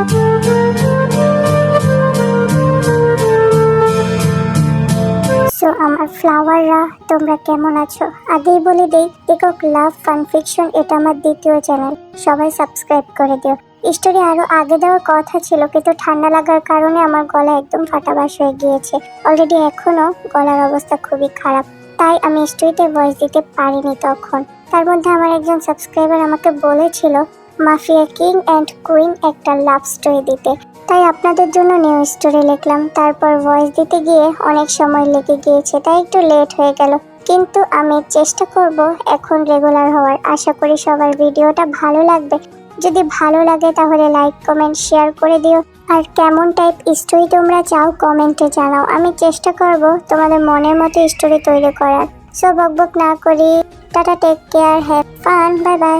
So আমার ফ্লাওয়াররা, তোমরা কেমন আছো? আগেই বলে দেই, পিকক লাভ ফান ফিকশন এটা আমার দ্বিতীয় চ্যানেল, সবাই সাবস্ক্রাইব করে দিও। স্টোরি আরো আগে দেওয়ার কথা ছিল, কিন্তু ঠান্ডা লাগার কারণে আমার গলা একদম ফাটাবাস হয়ে গিয়েছে। অলরেডি এখনো গলার অবস্থা খুবই খারাপ, তাই আমি স্টোরিতে ভয়েস দিতে পারিনি তখন। তার মধ্যে আমার একজন সাবস্ক্রাইবার আমাকে বলেছিল মাফিয়া কিং অ্যান্ড কুইন একটা লাভ স্টোরি দিতে, তাই আপনাদের জন্য নিউ স্টোরি লিখলাম। তারপর ভয়েস দিতে গিয়ে অনেক সময় লেগে গিয়েছে, তাই একটু লেট হয়ে গেল, কিন্তু আমি চেষ্টা করব এখন রেগুলার হওয়ার। আশা করি সবার ভিডিওটা ভালো লাগবে। যদি ভালো লাগে তাহলে লাইক কমেন্ট শেয়ার করে দিও। আর কেমন টাইপ স্টোরি তোমরা চাও কমেন্টে জানাও, আমি চেষ্টা করব তোমাদের মনের মতো স্টোরি তৈরি করার। সো বকবক না করি, টাটা, take care, have fun, bye bye.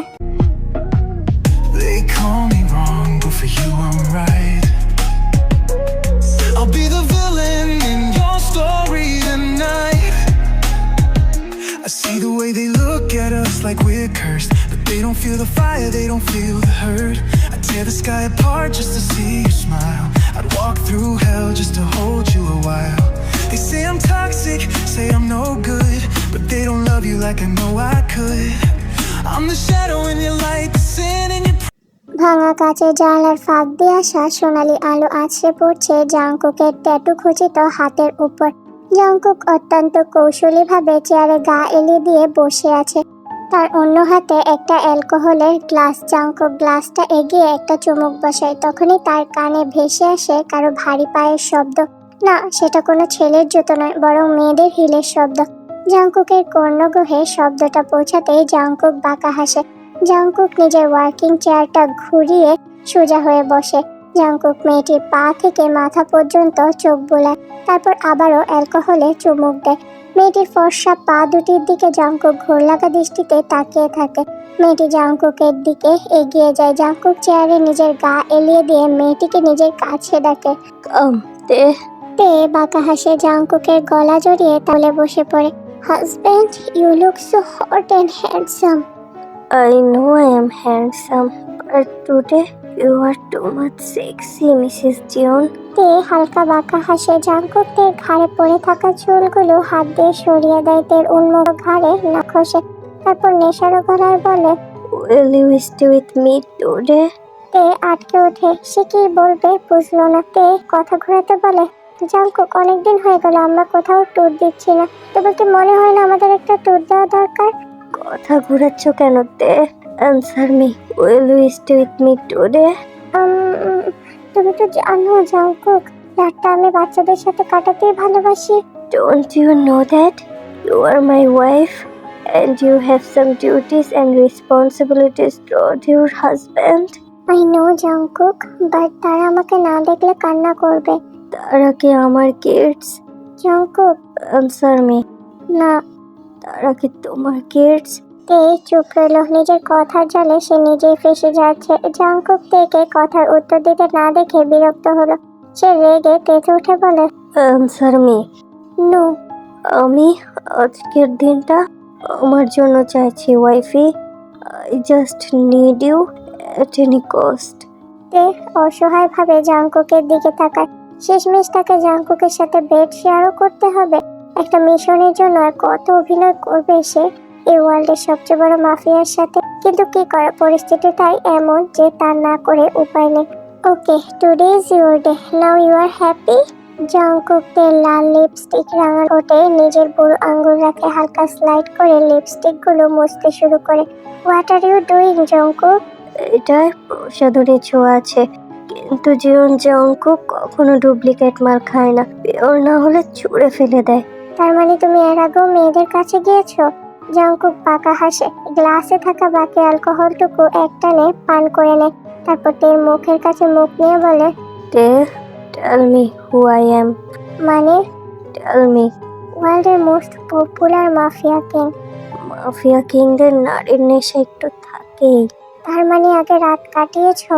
They call me wrong, but for you I'm right. I'll be the villain in your story tonight. I see the way they look at us like we're cursed, but they don't feel the fire, they don't feel the hurt. I'd tear the sky apart just to see you smile. I'd walk through hell just to hold you a while. They say I'm toxic, say I'm no good, but they don't love you like I know I could. I'm the shadow in your light, the sin in your ভাঙা কাচের জানালার ফাঁক দিয়ে আসা সোনালি আলো আছড়ে পড়ছে জাংকুকের tattoo খচিত হাতের উপর। জাংকুক অত্যন্ত কৌশলীভাবে চেয়ারে গা এলিয়ে দিয়ে বসে আছে, তার অন্য হাতে একটা অ্যালকোহলের গ্লাস। জাংকুক গ্লাসটা এগিয়ে একটা চুমুক বসায়, তখনই তার কানে ভেসে আসে কারো ভারী পায়ের শব্দ। না, সেটা কোনো ছেলের জুতো নয়, বরং মেয়েদের হিলের শব্দ। জাংকুকের কর্ণগোহে শব্দটা পৌঁছাতেই জাংকুক বাঁকা হাসে। জাংকুক নিজের ওয়ার্কিং চেয়ারটা ঘুরিয়ে সোজা হয়ে বসে। জাংকুক মেয়েটির পা থেকে মাথা পর্যন্ত চোখ বোলায়, তারপর আবারও অ্যালকোহলে চুমুক দেয়। মেয়েটির ফর্সা পা দুটির দিকে জাংকুক ঘোরলাগা দৃষ্টিতে তাকিয়ে থাকে। মেয়েটি জাংকুকের দিকে এগিয়ে যায়। জাংকুক চেয়ারে নিজের গা এলিয়ে দিয়ে মেয়েটিকে নিজের কাছে ডাকে। তে বাঁকা হাসে জাংকুকের গলা জড়িয়ে তাহলে বসে পড়ে। Husband, you look so hot and handsome. I know I am handsome, but today you are too much sexy, Mrs. Dion. তে হালকা বাঁকা হাসে। জাংকুক তের ঘাড়ে পড়ে থাকা চুলগুলো হাত দিয়ে সরিয়ে দেয়। তের উন্মুক্ত ঘাড়ে না খসে, তারপর নেশারো গলায় বলে, Will you stay with me today? তে আটকে ওঠে। সে কি বলবে বুঝলো না। তে কথা ঘোরাতে বলে, জাংকুক, অনেকদিন হয়ে গেল আমরা কোথাও ট্যুর দিচ্ছি না, তবে কি মনে হয় না আমাদের একটা ট্যুর দেওয়া দরকার? কথা ঘুরাচ্ছ কেন তে? Answer me. Will you stay with me today? তুমি তো জানো জাংকুক, রাতটা আমি বাচ্চাদের সাথে কাটাতেই ভালোবাসি। Don't you know that? You are my wife and you have some duties and responsibilities toward your husband. I know Jungkook, but তারা আমাকে না দেখলে কান্না করবে। তারা কি আমার কিডস? Jungkook, Answer me. না। তারা কি তোমার কিডস? তে চুপ রইল। নিজের কথার জালে সে নিজেই ফেসে যাচ্ছে। জাংকুক তেকে কথার উত্তর দিতে না দেখে বিরক্ত হলো। সে রেগে তেতে উঠে বলে, Answer me. নো। আমি আজকের দিনটা আমার জন্য চাইছি ওয়াইফি। I just need you at any cost. তে অসহায়ভাবে জাংকুকের দিকে তাকায়। শেষমেশ তাকে জাংকুকের সাথে বেড শেয়ারও করতে হবে। একটা মিশনের জন্য আর কত অভিনয় করবে সে এই ওয়ার্ল্ডের সবচেয়ে বড় মাফিয়ার সাথে। কিন্তু কি করা, পরিস্থিতিটাই এমন যে তার না করে উপায় নেই। Okay, today is your day, now you are happy. Jungkook তের লাল লিপস্টিক রাঙা ওঠে নিজের বুড়ো আঙ্গুল রাখে হালকা স্লাইড করে লিপস্টিক গুলো মুছতে শুরু করে। What are you doing Jungkook? এটায় প্রসাদনের ছোঁয়া আছে, কিন্তু জীবন জাংকুক কখনো ডুপ্লিকেট মাল খায় না। পিওর না হলে ছুঁড়ে ফেলে দেয়। তার মানে তুমি এর আগেও মেয়েদের কাছে গিয়েছো? জাংকুক বাঁকা হাসে। গ্লাসে থাকা বাকি অ্যালকোহলটুকু একটানে পান করে নেয়, তারপর তের মুখের কাছে মুখ নিয়ে বলে, tell me who I am. মানে? Tell me. ওয়ার্ল্ডের most popular mafia king. Mafia কিংদের নারীর নেশা একটু থাকেই। তার মানে আগে রাত কাটিয়েছো?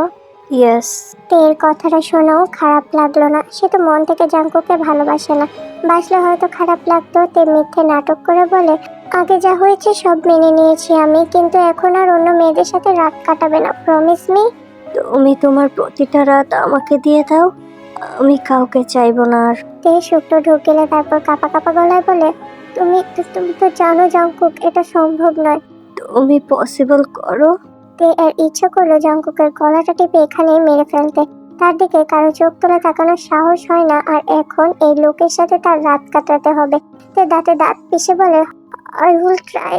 ইয়েস। তের কথাটা শোনাও খারাপ লাগলো না। সে তো মন থেকে জাংকুককে ভালোবাসে না, বাসলে হয়তো খারাপ লাগতো। তে মিথ্যে নাটক করে বলে, আগে যা হয়েছে সব মেনে নিয়েছি আমি, কিন্তু এখন আর অন্য মেয়েদের সাথে রাত কাটাবে না, প্রমিস মি। তুমি তোমার প্রতিটা রাত আমাকে দিয়ে দাও, আমি কাউকে চাইবো না আর। তে শুকনো ঢোক গেলে তারপর কাঁপা কাঁপা গলায় বলে, তুমি তুমি তো জানো জাংকুক, এটা সম্ভব নয়। তুমি পসিবল করো। তে এর ইচ্ছা করলো জাংকুকের গলাটা টিপে এখানে মেরে ফেলতে। তার দিকে কারো চোখ তুলে তাকানোর সাহস হয় না, আর এখন এই লোকের সাথে তার রাত কাটাতে হবে। তে দাঁতে দাঁত পিষে বলে, আই উইল ট্রাই।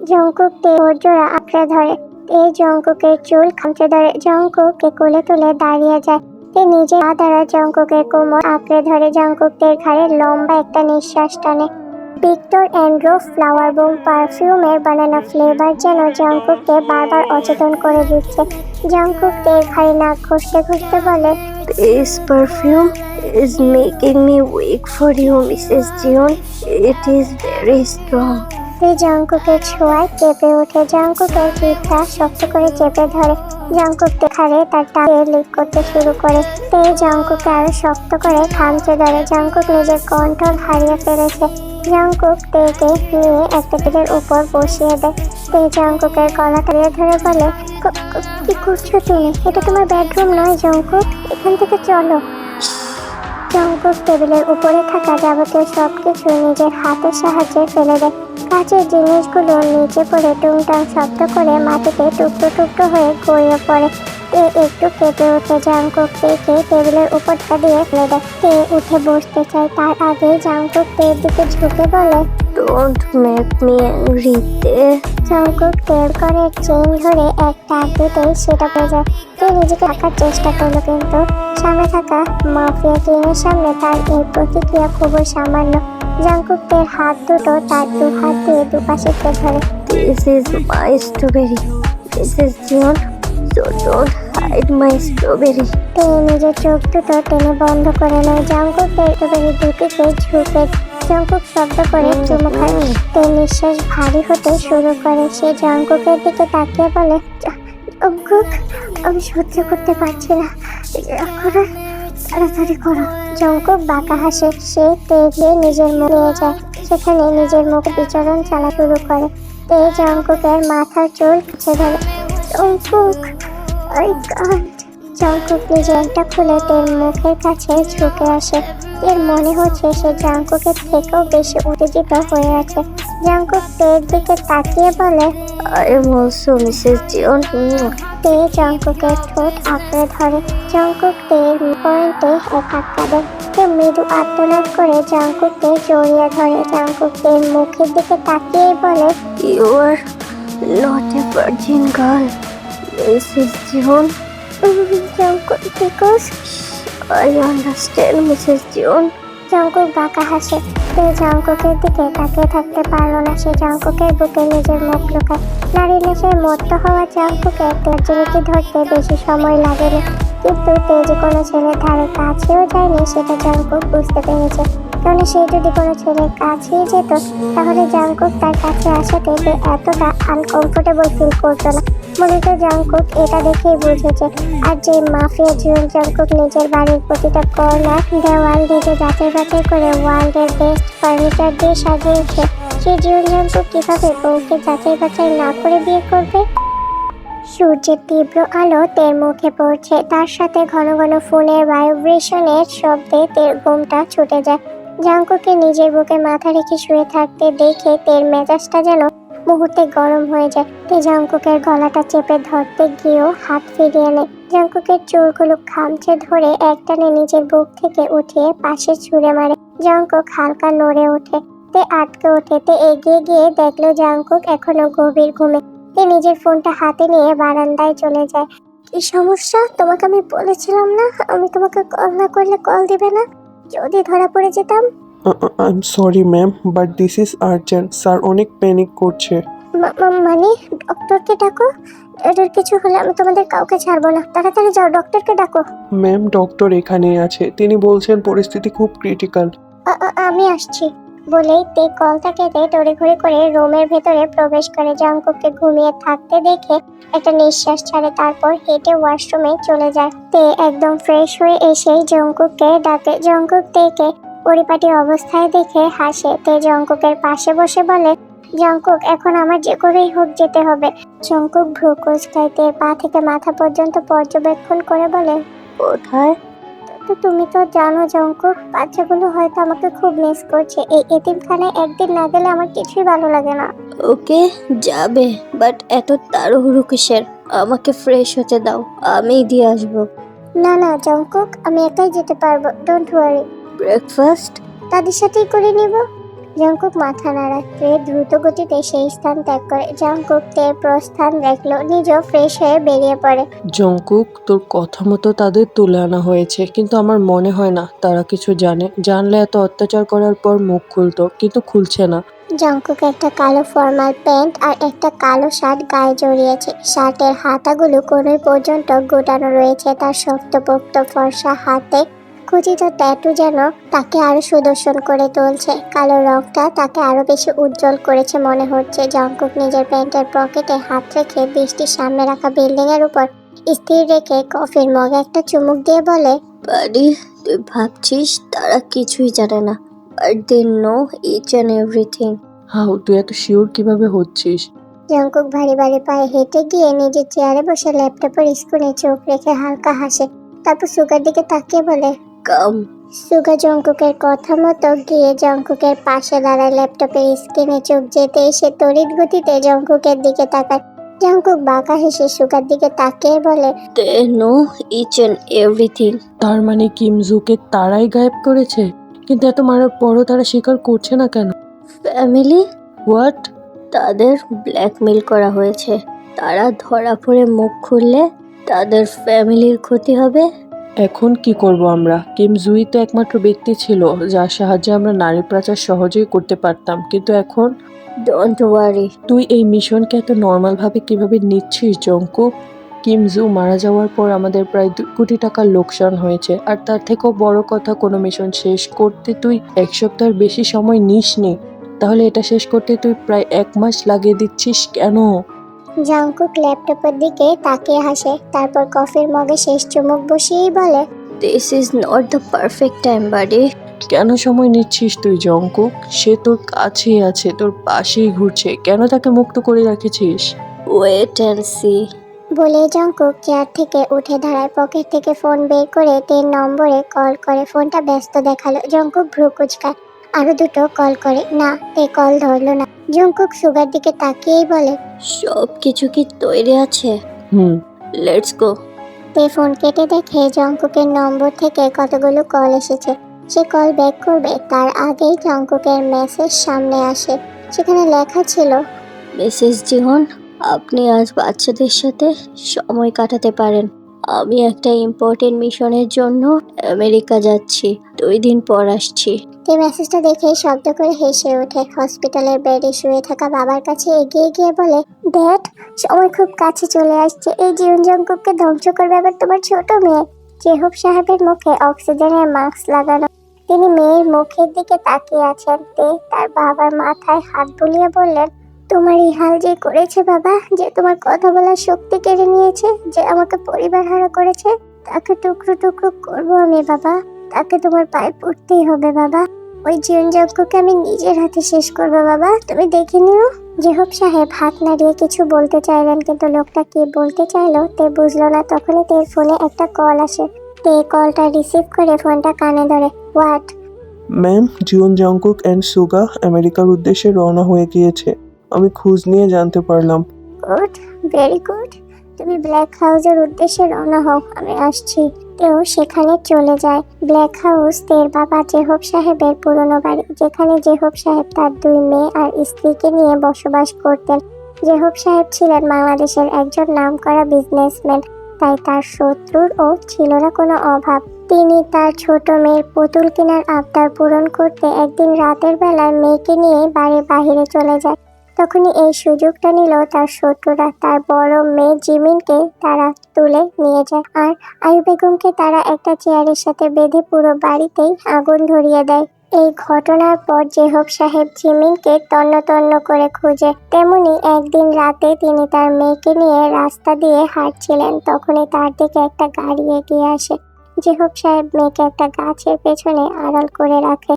জাংকুক তে ওর জোড়া আঁকড়ে ধরে। তে জাংকুকের চুল খামচে ধরে জাংকুককে কোলে তুলে দাঁড়িয়ে যায়। তে নিজে পা দ্বারা জাংকুকের কোমর আঁকড়ে ধরে জাংকুক তের ঘাড়ে লম্বা একটা নিঃশ্বাস টানে। ভিক্টর অ্যান্ড্রো ফ্লাওয়ার বোম পারফিউমের বানানো ফ্লেভার যেন জাংকুককে বারবার অচেতন করে দিচ্ছে। জাংকুক তের ঘাড়ে নাক ঘষতে ঘষতে বলে, This perfume is making me weak for you, Mrs. Jion. It is very strong. তে জাংকুকের ছোঁয়ায় কেঁপে ওঠে। জাংকুকের পিঠটা শক্ত করে চেপে ধরে। জাংকুক ঘাড়ে তার টাকে লিক করতে শুরু করে। তে জাংকুককে আরো শক্ত করে খামচে ধরে। জাংকুক নিজের কন্ট্রোল হারিয়ে ফেলেছে। জাংকুক তেকে নিয়ে একটা টেবিলের উপর বসিয়ে দেয়। তে জাংকুকের গলা ধরে বলে, কি করছো তুমি? এটা তোমার বেডরুম নয় জাংকুক, এখান থেকে চলো। জাংকুক টেবিলের উপরে থাকা যাবতীয় সবকিছু নিজের হাতের সাহায্যে ফেলে দেয়। কাঁচের জিনিসগুলো নিচে পড়ে টুংটাং শব্দ করে মাটিতে টুকরো টুকরো হয়ে গড়িয়ে পড়ে। তে একটু কেঁপে ওঠে। জাংকুক তেকে টেবিলের উপরটা দিয়ে ফেলে দেয়। তে উঠে বসতে চায়, তার আগেই জাংকুক তের দিকে ঝুঁকে বলে, Don't make me angry, Te. Jungkook তের করে চেইন ধরে এক টাক দিতেই সেটা পেয়ে যায়। তে নিজেকে রাখার চেষ্টা করলো, কিন্তু সামনে থাকা মাফিয়া কিংয়ের সামনে তার এই প্রতিক্রিয়া খুবই সামান্য। জাংকুক তের হাত দুটো তার দু হাত দিয়ে দুপাশে ধরে। This is my strawberry, Mrs. Jion. So don't hide my strawberry. তে নিজের চোখ দুটো টেনে বন্ধ করে নেয়। জাংকুক তের স্ট্রবেরি দুটিকে ঝুঁকে জাংকুক শব্দ করে চুমু খায়। তে নিঃশ্বাস ভারী হতে শুরু করে। সে জাংকুকের দিকে তাকিয়ে বলে, জাংকুক, আমি সহ্য করতে পারছি না, তাড়াতাড়ি করো। জাংকুক বাঁকা হাসে। সে তে গিয়ে নিজের মুখ নিয়ে যায়। সেখানে নিজের মুখে বিচরণ চালা শুরু করে। তে জাংকুকের মাথার চুল পিছিয়ে ধরে। Jungkook, I can't. জাংকুক নিজে একটা খুলে তের মুখের কাছে ঝুঁকে আসে। এর মনে হচ্ছে সে জাংকুকের থেকেও বেশি উত্তেজিত হয়ে আছে। জাংকুক তের দিকে তাকিয়ে বলে, I am also Mrs. Jion. তে জাংকুকের ঠোঁট আঁকড়ে ধরে। জাংকুক তের পয়েন্টে এক ধাক্কা দেয়। তে মৃদু আর্তনাদ করে জাংকুককে জড়িয়ে ধরে। জাংকুক তের মুখের দিকে তাকিয়েই বলে, You are not a virgin girl, Mrs. Jion. Jungkook, because I understand, Mrs. Jion. Jungkook বাঁকা হাসে। তে জাংকুকের দিকে তাকিয়ে থাকতে পারল না। সে জাংকুকের বুকে নিজের মুখ লুকায়। নারী নেশায় মত্ত হওয়া জাংকুকের তেজরিকে ধরতে বেশি সময় লাগেনি, কিন্তু তে যে কোনো ছেলের ধারে কাছেও যায়নি সেটা জাংকুক বুঝতে পেরেছে। কারণ সে যদি কোনো ছেলের কাছেই যেত, তাহলে জাংকুক তার কাছে আসাতে তে এতটা আনকমফোর্টেবল ফিল করতো না। মূলত জাংকুক এটা দেখেই বুঝেছে। আর যে মাফিয়া জিয়ন জাংকুক নিজের বাড়ির প্রতিটা কর্নার দেওয়াল নিজে যাচাই বাছাই করে ওয়ার্ল্ডের বেস্ট ফার্নিচার দিয়ে সাজিয়েছে, সেই জিয়ন জাংকুক কিভাবে বউকে যাচাই বাছাই না করে বিয়ে করবে? সূর্যের তীব্র আলো তের মুখে পড়ছে। তার সাথে ঘন ঘন ফোনের ভাইব্রেশনের শব্দে তের ঘুমটা ছুটে যায়। জাংকুকে নিজের বুকে মাথা রেখে শুয়ে থাকতে দেখে তের মেজাজটা যেন মুহূর্তে গরম হয়ে যায়। তে জাংকুকের গলাটা চেপে ধরতে গিয়েও হাত ফিরিয়ে নেয়। জাংকুকের চুলগুলো খামচে ধরে একটানে নিজের বুক থেকে উঠিয়ে পাশে ছুঁড়ে মারে। জাংকুক হালকা নড়ে ওঠে। তে আটকে ওঠে। তে এগিয়ে গিয়ে দেখলো জাংকুক এখনো গভীর ঘুমে। তে নিজের ফোনটা হাতে নিয়ে বারান্দায় চলে যায়। কি সমস্যা? তোমাকে আমি বলেছিলাম না আমি তোমাকে কল না করলে কল দিবে না? যদি ধরা পড়ে যেতাম। I am sorry ma'am, but this is urgent. Sir অনেক প্যানিক করছে। মানে ডক্টরকে ডাকো। এদের কিছু হলে আমি তোমাদের কাউকে ছাড়বো না। তাড়াতাড়ি যাও, ডক্টরকে ডাকো। ম্যাম, ডক্টর এখানেই আছে। তিনি বলছেন পরিস্থিতি খুব ক্রিটিক্যাল। আমি আসছি বলেই তে কলটা কেটে তড়িঘড়ি করে রুমের ভেতরে প্রবেশ করে। জাংকুককে ঘুমিয়ে থাকতে দেখে একটা নিঃশ্বাস ছাড়ে, তারপর হেঁটে ওয়াশরুমে চলে যায়। তে একদম ফ্রেশ হয়ে এসেই জাংকুককে ডাকে। জাংকুক তেকে পরিপাটি অবস্থায় দেখে হাসে। তে জাংকুকের পাশে বসে বলে, জাংকুক, এখন আমার যে করেই হোক যেতে হবে। জঙ্কুক ভ্রু কুঁচকায়, তের পা থেকে মাথা পর্যন্ত পর্যবেক্ষণ করে বলে, কোথায়? তো তুমি তো জানো জঙ্কুক, বাচ্চাগুলো হয়তো আমাকে খুব মিস করছে। এই এতিমখানায় একদিন না গেলে আমার কিছুই ভালো লাগে না। ওকে, যাবে, বাট এত তাড়াহুড়ো কিসের? আমাকে ফ্রেশ হতে দাও, আমি দিয়ে আসবো। না না জঙ্কুক, আমি একাই যেতে পারবো, ডোন্ট ওয়ারি। ব্রেকফাস্ট? তাদের সাথেই করে নিব। জঙ্কুক মাথা নাড়ায়। তে দ্রুত গতিতে সেই স্থান ত্যাগ করে। জঙ্কুক তের প্রস্থান দেখলো, নিজেও ফ্রেশ হয়ে বেরিয়ে পড়ে। জঙ্কুক, তোর কথা মতো তাদের তুলে আনা হয়েছে, কিন্তু আমার মনে হয় না তারা কিছু জানে। জানলে এত অত্যাচার করার পর মুখ খুলতো, কিন্তু খুলছে না। জঙ্কুক একটা কালো ফর্মাল প্যান্ট আর একটা কালো শার্ট গায়ে জড়িয়েছে। শার্টের হাতাগুলো কোনোই পর্যন্ত গোটানো রয়েছে। তার শক্তপোক্ত ফর্সা হাতে খচিত ট্যাটু যেন তাকে আরো সুদর্শন করে তুলছে। কালো রংটা তাকে আরো বেশি উজ্জ্বল করেছে মনে হচ্ছে। জঙ্কুক নিজের প্যান্টের পকেটে হাত রেখে বৃষ্টির সামনে রাখা বিল্ডিং এর উপর স্থির রেখে কফির মগে একটা চুমুক দিয়ে বলে, বাড়ি, তুই ভাবছিস তারা কিছুই জানে না, but they know each and everything. How, তুই এত শিওর কিভাবে হচ্ছিস? জঙ্কুক ভারী ভারী পায়ে হেঁটে গিয়ে নিজের চেয়ারে বসে ল্যাপটপের স্ক্রিনে চোখ রেখে হালকা হাসে। তারপর সুগার দিকে তাকিয়ে বলে, কাম। সুগা জঙ্কুকের কথা মতো গিয়ে জঙ্কুকের পাশে দাঁড়ায়। ল্যাপটপের স্ক্রিনে চোখ যেতে সে তড়িৎ গতিতে জঙ্কুকের দিকে তাকায়। জঙ্কুক বাঁকা হেসে সুগার দিকে তাকিয়ে বলে, they know each and everything. তার মানে কিমজুকে তারাই গায়েব করেছে? কিন্তু এত মারার পরও তারা স্বীকার করছে না কেন? Family, what? তাদের ব্ল্যাকমেল করা হয়েছে। তারা ধরা পড়ে মুখ খুললে তাদের ফ্যামিলির ক্ষতি হবে। এখন কি করব আমরা? কিম জুই তো একমাত্র ব্যক্তি ছিল যার সাহায্যে আমরা নারী পাচার সহজেই করতে পারতাম, কিন্তু এখন? Don't worry. তুই এই মিশনকে এত নর্মাল ভাবে কিভাবে নিচ্ছিস জঙ্কুক? কিম জু মারা যাওয়ার পর আমাদের প্রায় 2 কোটি টাকার লোকসান হয়েছে, আর তার থেকেও বড় কথা, কোনো মিশন শেষ করতে তুই 1 সপ্তাহের বেশি সময় নিসনি। তাহলে এটা শেষ করতে তুই প্রায় 1 মাস লাগিয়ে দিচ্ছিস কেন? জঙ্কুক ল্যাপটপের দিকে তাকিয়ে হাসে। তারপর কফির মগে শেষ চুমুক বসিয়েই বলে, this is not the perfect time buddy. কেন সময় নিচ্ছিস তুই জঙ্কুক? সে তোর কাছেই আছে, তোর পাশেই ঘুরছে, কেন তাকে মুক্ত করে রাখেছিস? Wait and see. বলে জঙ্কুক চেয়ার থেকে উঠে দাঁড়ায়। পকেট থেকে ফোন বের করে 3 নম্বরে কল করে। ফোনটা ব্যস্ত দেখালো। জঙ্কুক ভ্রু কুঁচকায়। আরো 2টো কল করে, না, তে কল ধরলো না। জঙ্কুক সুগার দিকে তাকিয়েই বলে, সব কিছু কি তৈরি আছে? হুম। Let's go. তে ফোন কেটে দেখে জঙ্কুকের নম্বর থেকে কতগুলো কল এসেছে। সে কল ব্যাক করবে তার আগেই জঙ্কুকের মেসেজ সামনে আসে। সেখানে লেখা ছিল, মিসেস জিহন, আপনি আজ বাচ্চাদের সাথে সময় কাটাতে পারেন। আমি একটা ইম্পর্টেন্ট মিশনের জন্য আমেরিকা যাচ্ছি, 2 দিন পর আসছি। তে মেসেজটা দেখে শব্দ করে হেসে ওঠে। হসপিটালের বেডে শুয়ে থাকা বাবার কাছে এগিয়ে গিয়ে বলে, ড্যাড, সময় খুব কাছে চলে আসছে। এই জীবন জঙ্কুককে ধ্বংস করবে আবার তোমার ছোট মেয়ে। জেহব সাহেবের মুখে অক্সিজেনের মাস্ক লাগানো। তিনি মেয়ের মুখের দিকে তাকিয়ে আছেন। তে তার বাবার মাথায় হাত বুলিয়ে বললেন, তোমার এই হাল যে করেছে বাবা, যে তোমার কথা বলার শক্তি কেড়ে নিয়েছে, যে আমাকে পরিবার হারা করেছে, তাকে টুকরো টুকরো করবো আমি বাবা। তাকে তোমার পায়ে পড়তেই হবে বাবা। ওই জীবন যজ্ঞকে আমি নিজের হাতে শেষ করবো বাবা, তুমি দেখে নিও। জেহব সাহেব হাত নাড়িয়ে কিছু বলতে চাইলেন, কিন্তু লোকটা কি বলতে চাইলো তে বুঝলো না। তখনই তের ফোনে একটা কল আসে। তে কলটা রিসিভ করে ফোনটা কানে ধরে। What? Ma'am, Jeon Jungkook and Suga আমেরিকার উদ্দেশ্যে রওনা হয়ে গিয়েছে। আমি খোঁজ নিয়ে জানতে পারলাম। Good, very good. তুমি ব্ল্যাক হাউসের উদ্দেশ্যে রওনা হও, আমি আসছি। তেও সেখানে চলে যায়। ব্ল্যাক হাউস তের বাবা জেহব সাহেবের পুরনো বাড়ি, যেখানে জেহব সাহেব তার 2 মেয়ে আর স্ত্রীকে নিয়ে বসবাস করতেন। জেহব সাহেব ছিলেন বাংলাদেশের একজন নামকরা বিজনেসম্যান, তাই তার শত্রুর ও ছিল না কোনো অভাব। তিনি তার ছোট মেয়ের পুতুল কেনার আবদার পূরণ করতে একদিন রাতের বেলায় মেয়েকে নিয়ে বাড়ির বাইরে চলে যায়। তখনই এই সুযোগটা নিল তার শত্রুরা। তার বড় মেয়ে জিমিনকে তারা তুলে নিয়ে যায়, আর আয়ু বেগমকে তারা একটা চেয়ারের সাথে বেঁধে পুরো বাড়িতেই আগুন ধরিয়ে দেয়। এই ঘটনার পর জেহব সাহেব জিমিনকে তন্ন তন্ন করে খুঁজে। তেমনি একদিন রাতে তিনি তার মেয়েকে নিয়ে রাস্তা দিয়ে হাঁটছিলেন। তখনই তার দিকে একটা গাড়ি এগিয়ে আসে। জেহব সাহেব মেয়েকে একটা গাছের পেছনে আড়াল করে রাখে।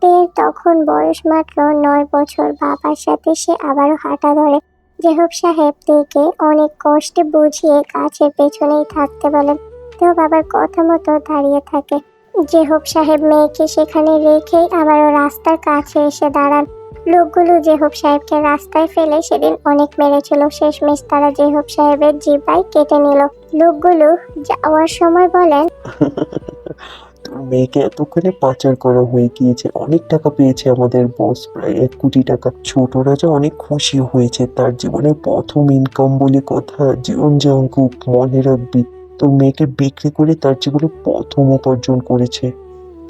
তের তখন বয়স মাত্র 9 বছর। বাবার সাথে সে আবারও হাঁটা ধরে। জেহব সাহেব তেকে অনেক কষ্টে বুঝিয়ে গাছের পেছনেই থাকতে বলেন। তেও বাবার কথা মতো দাঁড়িয়ে থাকে। জেহব সাহেব মেয়েকে সেখানে রেখেই আবারও রাস্তার কাছে এসে দাঁড়ান। লোকগুলো জেহব সাহেবকে রাস্তায় ফেলে সেদিন অনেক মেরেছিল। শেষমেশ তারা জেহব সাহেবের জিহ্বায় কেটে নিল। লোকগুলো যাওয়ার সময় বলেন, তোর মেয়েকে এতক্ষণে পাচার করা হয়ে গিয়েছে, অনেক টাকা পেয়েছে আমাদের বস, প্রায় 1 কোটি টাকা। ছোট রাজা অনেক খুশি হয়েছে, তার জীবনের প্রথম ইনকাম বলে কথা। জীবন জাঙ্কুক, মনে রাখবি, তোর মেয়েকে বিক্রি করে তার জীবনে প্রথম উপার্জন করেছে।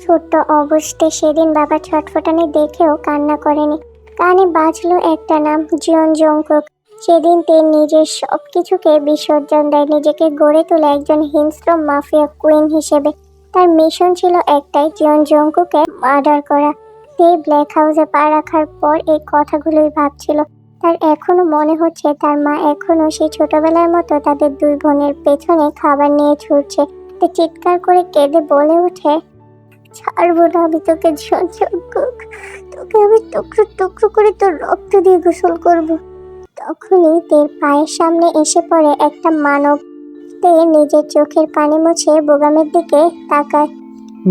ছোট্ট অবস্থায় সেদিন বাবা ছটফটানি দেখেও কান্না করেনি। কানে বাজলো একটা নাম, জিয়ন জংকুক। সেদিন তে নিজের সবকিছুকে বিসর্জন দেয়, নিজেকে গড়ে তোলে একজন হিংস্র মাফিয়া কুইন হিসেবে। তার মিশন ছিল একটাই, জিয়ন জংকুকে মার্ডার করা। তে ব্ল্যাক হাউসে পা রাখার পর এই কথাগুলোই ভাবছিল। তার এখনো মনে হচ্ছে তার মা এখনো সেই ছোটবেলার মতো তাদের 2 বোনের পেছনে খাবার নিয়ে ছুটছে। তে চিৎকার করে কেঁদে বলে ওঠে, ছাড়বো না আমি তোকে জিয়ন জংকুক, তোকে আমি টুকরো টুকরো করে তোর রক্ত দিয়ে গোসল করব। তখনই তের পায়ের সামনে এসে পড়ে একটা মানব। তে নিজের চোখের পানি মুছে বোগামের দিকে তাকায়।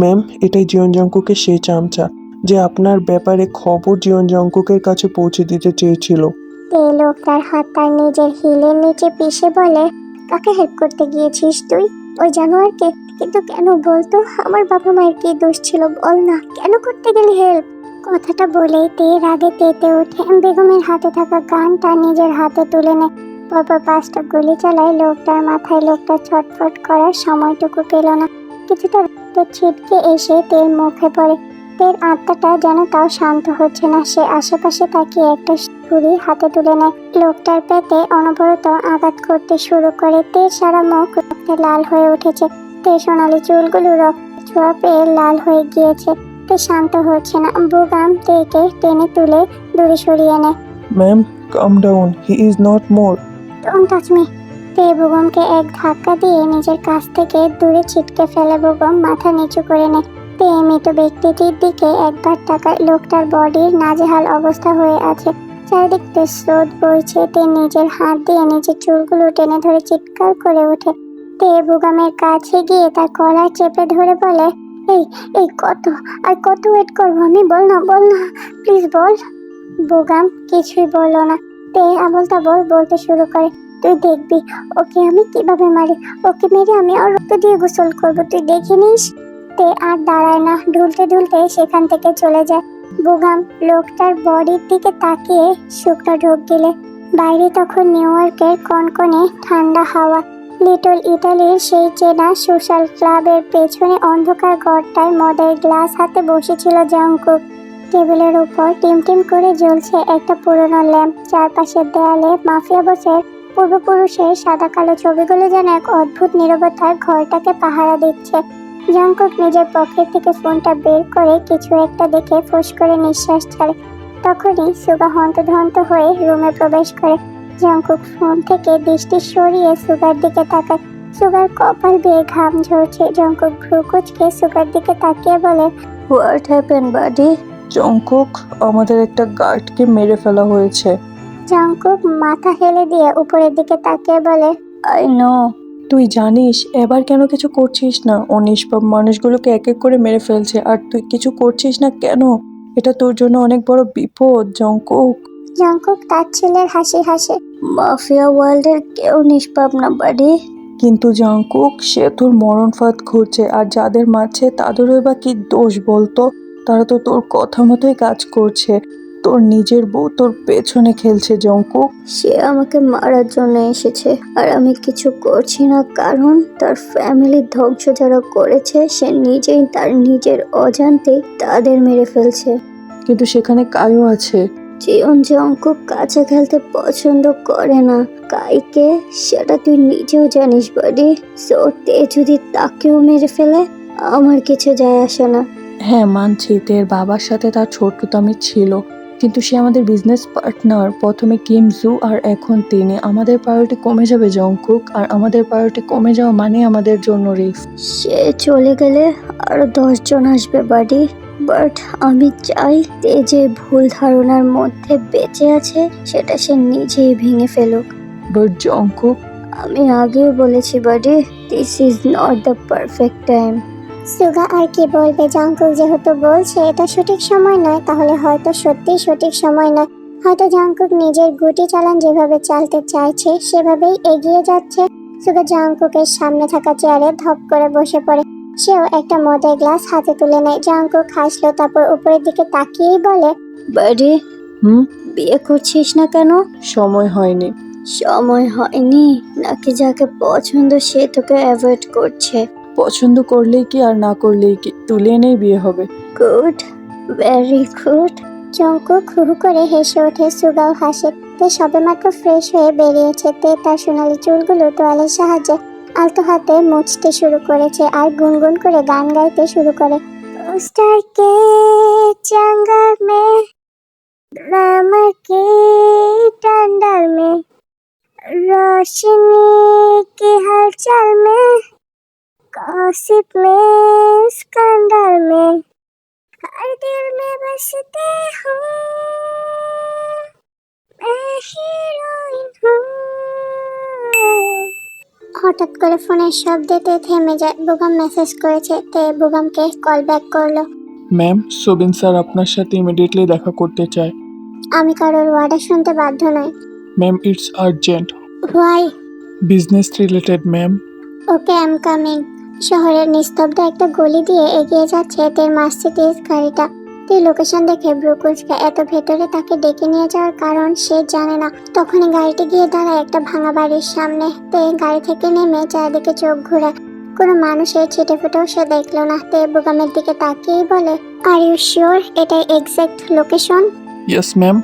ম্যাম, এটাই জীবন জাঙ্কুকের সেই চামচা যে আপনার ব্যাপারে খবর জীবন জাঙ্কুকের কাছে পৌঁছে দিতে চেয়েছিল। তে লোকটার হাত তার নিজের হিলের নিচে পিষে বলে, কাকে হেল্প করতে গিয়েছিস তুই? ওই জানোয়ারকে? কিন্তু কেন বলতো? আমার বাবা মায়ের কি দোষ ছিল বল না, কেন করতে গেলি হেল্প? কথাটা বলেই তে রাগে তেতে ওঠে। বেগমের হাতে থাকা গানটা নিজের হাতে তুলে নেয়। পরপর 5টা গুলি চালায় লোকটার মাথায়। লোকটা ছটফট করার সময়টুকু পেল না। কিছুটা রক্ত ছিটকে এসে তের মুখে পড়ে। তের আত্মাটা যেন তাও শান্ত হচ্ছে না। সে আশেপাশে তাকিয়ে একটা ছুরি হাতে তুলে নেয়। লোকটার পেটে অনবরত আঘাত করতে শুরু করে। তের সারা মুখ রক্তে লাল হয়ে উঠেছে। তের সোনালি চুলগুলো রক্ত ছোঁয়া পেয়ে লাল হয়ে গিয়েছে। তে শান্ত হচ্ছে না। বুগাম তেকে টেনে তুলে দূরে সরিয়ে নেয়। Ma'am, come down, he is not more. Don't touch me. তে বুগমকে এক ধাক্কা দিয়ে নিজের কাছ থেকে দূরে ছিটকে ফেলে। বুগম মাথা নিচু করে নেয়। তে মৃত ব্যক্তিটির দিকে একবার তাকায়। লোকটার বডির নাজেহাল অবস্থা হয়ে আছে। চারিদিক দিয়ে স্রোত বইছে। তে নিজের হাত দিয়ে নিজের চুলগুলো টেনে ধরে চিৎকার করে ওঠে। তে বুগামের কাছে গিয়ে তার কলার চেপে ধরে বলে, এই এই কত আর কত ওয়েট করবো আমি? বল না প্লিজ বল। বুগাম কিছুই বলল না। তে আবল তাবল বলতে শুরু করে, তুই দেখবি ওকে আমি কিভাবে মারি। ওকে মেরে আমি আর রক্ত দিয়ে গোসল করবো, তুই দেখে নিস। তে আর দাঁড়ায় না, ঢুলতে ঢুলতে সেখান থেকে চলে যায়। বুগাম লোকটার বডির দিকে তাকিয়ে শুকনো ঢোক গিলে। বাইরে তখন নিউ ইয়র্কের কনকনে ঠান্ডা হাওয়া। লিটল ইটালির সেই চেনা সোশ্যাল ক্লাবের পেছনে অন্ধকার ঘরটায় মদের গ্লাস হাতে বসেছিল জংকুক। টেবিলের উপর টিমটিম করে জ্বলছে একটা পুরনো ল্যাম্প। চারপাশের দেয়ালে মাফিয়া বসের পূর্বপুরুষের সাদা কালো ছবিগুলো যেন এক অদ্ভুত নীরবতার ঘরটাকে পাহারা দিচ্ছে। জংকুক নিজের পকেট থেকে ফোনটা বের করে কিছু একটা দেখে ফুস করে নিঃশ্বাস ছাড়ে। তখনই সুগা হন্তদন্ত হয়ে রুমে প্রবেশ করে। জংকুক ফোন থেকে দৃষ্টি সরিয়ে সুগার দিকে তাকায়। সুগার কপাল বেয়ে ঘাম ঝরছে। জংকুক ভ্রু কুঁচকে সুগার দিকে তাকিয়ে বলে, হোয়াট হ্যাপেন বাডি? জংকুক, আমাদের একটা গার্ডকে মেরে ফেলা হয়েছে। জংকুক মাথা হেলে দিয়ে উপরের দিকে তাকিয়ে বলে, আই নো। তুই জানিস এবার কেন কিছু করছিস না? ও নিষ্পাপ মানুষগুলোকে এক এক করে মেরে ফেলছে আর তুই কিছু করছিস না কেন? এটা তোর জন্য অনেক বড় বিপদ জংকুক। জংকুক তার ছেলের হাসি হাসে। মাফিয়া ওয়ার্ল্ডের কেউ নিষ্পাপ না বাডি। কিন্তু জংকুক, সে তোর মরণ ফাঁদ ঘুরছে আর যাদের মারছে তাদেরও বা কি দোষ বলতো? তারা তো তোর কথা মতোই কাজ করছে। তোর নিজের বউ তোর পেছনে খেলছে জংকুক। সে আমাকে মারার জন্য এসেছে আর আমি কিছু করছি না, কারণ তার ফ্যামিলির ধ্বংস যারা করেছে সে নিজেই তার নিজের অজান্তেই তাদের মেরে ফেলছে। কিন্তু সেখানে কায়ও আছে। জিয়ন জংকুক কাছে খেলতে পছন্দ করে না। কাইকে সেটা তুই নিজেও জানিস বাডি। সো তে যদি তাকেও মেরে ফেলে আমার কিছু যায় আসে না। হ্যাঁ মানছি, তের বাবার সাথে তার ছোট্টতামি ছিল, কিন্তু সে আমাদের বিজনেস পার্টনার। প্রথমে কিম জু আর এখন তিনি। আমাদের প্রায়োরিটি কমে যাবে জংকুক, আর আমাদের প্রায়োরিটি কমে যাওয়া মানে আমাদের জন্য রিস্ক। সে চলে গেলে আরো 10 জন আসবে বাডি। বাট আমি চাই তে যে ভুল ধারণার মধ্যে বেঁচে আছে সেটা সে নিজেই ভেঙে ফেলুক। বাট জঙ্কুক, আমি আগেও বলেছি buddy, this is not the perfect time. Suga আর কি বলবে, জাংকুক যেহেতু বলছে এটা সঠিক সময় নয়, তাহলে হয়তো সত্যিই সঠিক সময় নয়। হয়তো জাংকুক নিজের গুটি চালান যেভাবে চালতে চাইছে সেভাবেই এগিয়ে যাচ্ছে। সুগা জাংকুকের সামনে থাকা চেয়ারে ধপ করে বসে পড়ে। সেও একটা মদের গ্লাস হাতে তুলে নেয়। জাংকুক হাসলো, তারপর উপরের দিকে তাকিয়েই বলে, বাডি, হুম? বিয়ে করছিস না কেন? সময় হয়নি। সময় হয়নি নাকি যাকে পছন্দ সে তোকে অ্যাভয়েড করছে? পছন্দ করলেই কি আর না করলেই কি, তুলে এনেই বিয়ে হবে। Good, very good. জাংকুক হু হু করে হেসে ওঠে। সুগাও হাসে। তে সবেমাত্র ফ্রেশ হয়ে বেরিয়েছে। তে তার সোনালি চুলগুলো তোয়ালের সাহায্যে আলতো হাতে মুছতে শুরু করেছে আর গুনগুন করে গান গাইতে শুরু করে। পোস্টার কে जंगल में ग्लैमर की टंडल में रोशनी की हलचल में गॉसिप में स्कैंडल में हर दिल में बसते हो मैं हीरोइन हूँ। হঠাৎ করে ফোনের শব্দতে থেমে যায়। বুগাম মেসেজ করেছে। তে বুগামকে কল ব্যাক করলো। ম্যাম, সোবিন স্যার আপনার সাথে ইমিডিয়েটলি দেখা করতে চায়। আমি কারোর ওয়ার্ডার শুনতে বাধ্য নই। Ma'am, it's urgent, why? Business related ma'am. Okay, I am coming. শহরের নিস্তব্ধ একটা গলি দিয়ে এগিয়ে যাচ্ছে তের মার্সিডিজ গাড়িটা। তুই লোকেশন দেখে ব্রুকুজকে এত ভেতরে তাকে ডেকে নিয়ে যাওয়ার কারণ সে জানে না। তখনই গাড়িটি গিয়ে দাঁড়ায় একটা ভাঙা বাড়ির সামনে। তে গাড়ি থেকে নেমে চারিদিকে চোখ ঘোরায়। কোনো মানুষের ছিটে ফুটেও সে দেখলো না। তে বুগামের দিকে তাকিয়েই বলে, আর ইউ শিওর এটাই এক্সাক্ট লোকেশন? Yes ma'am.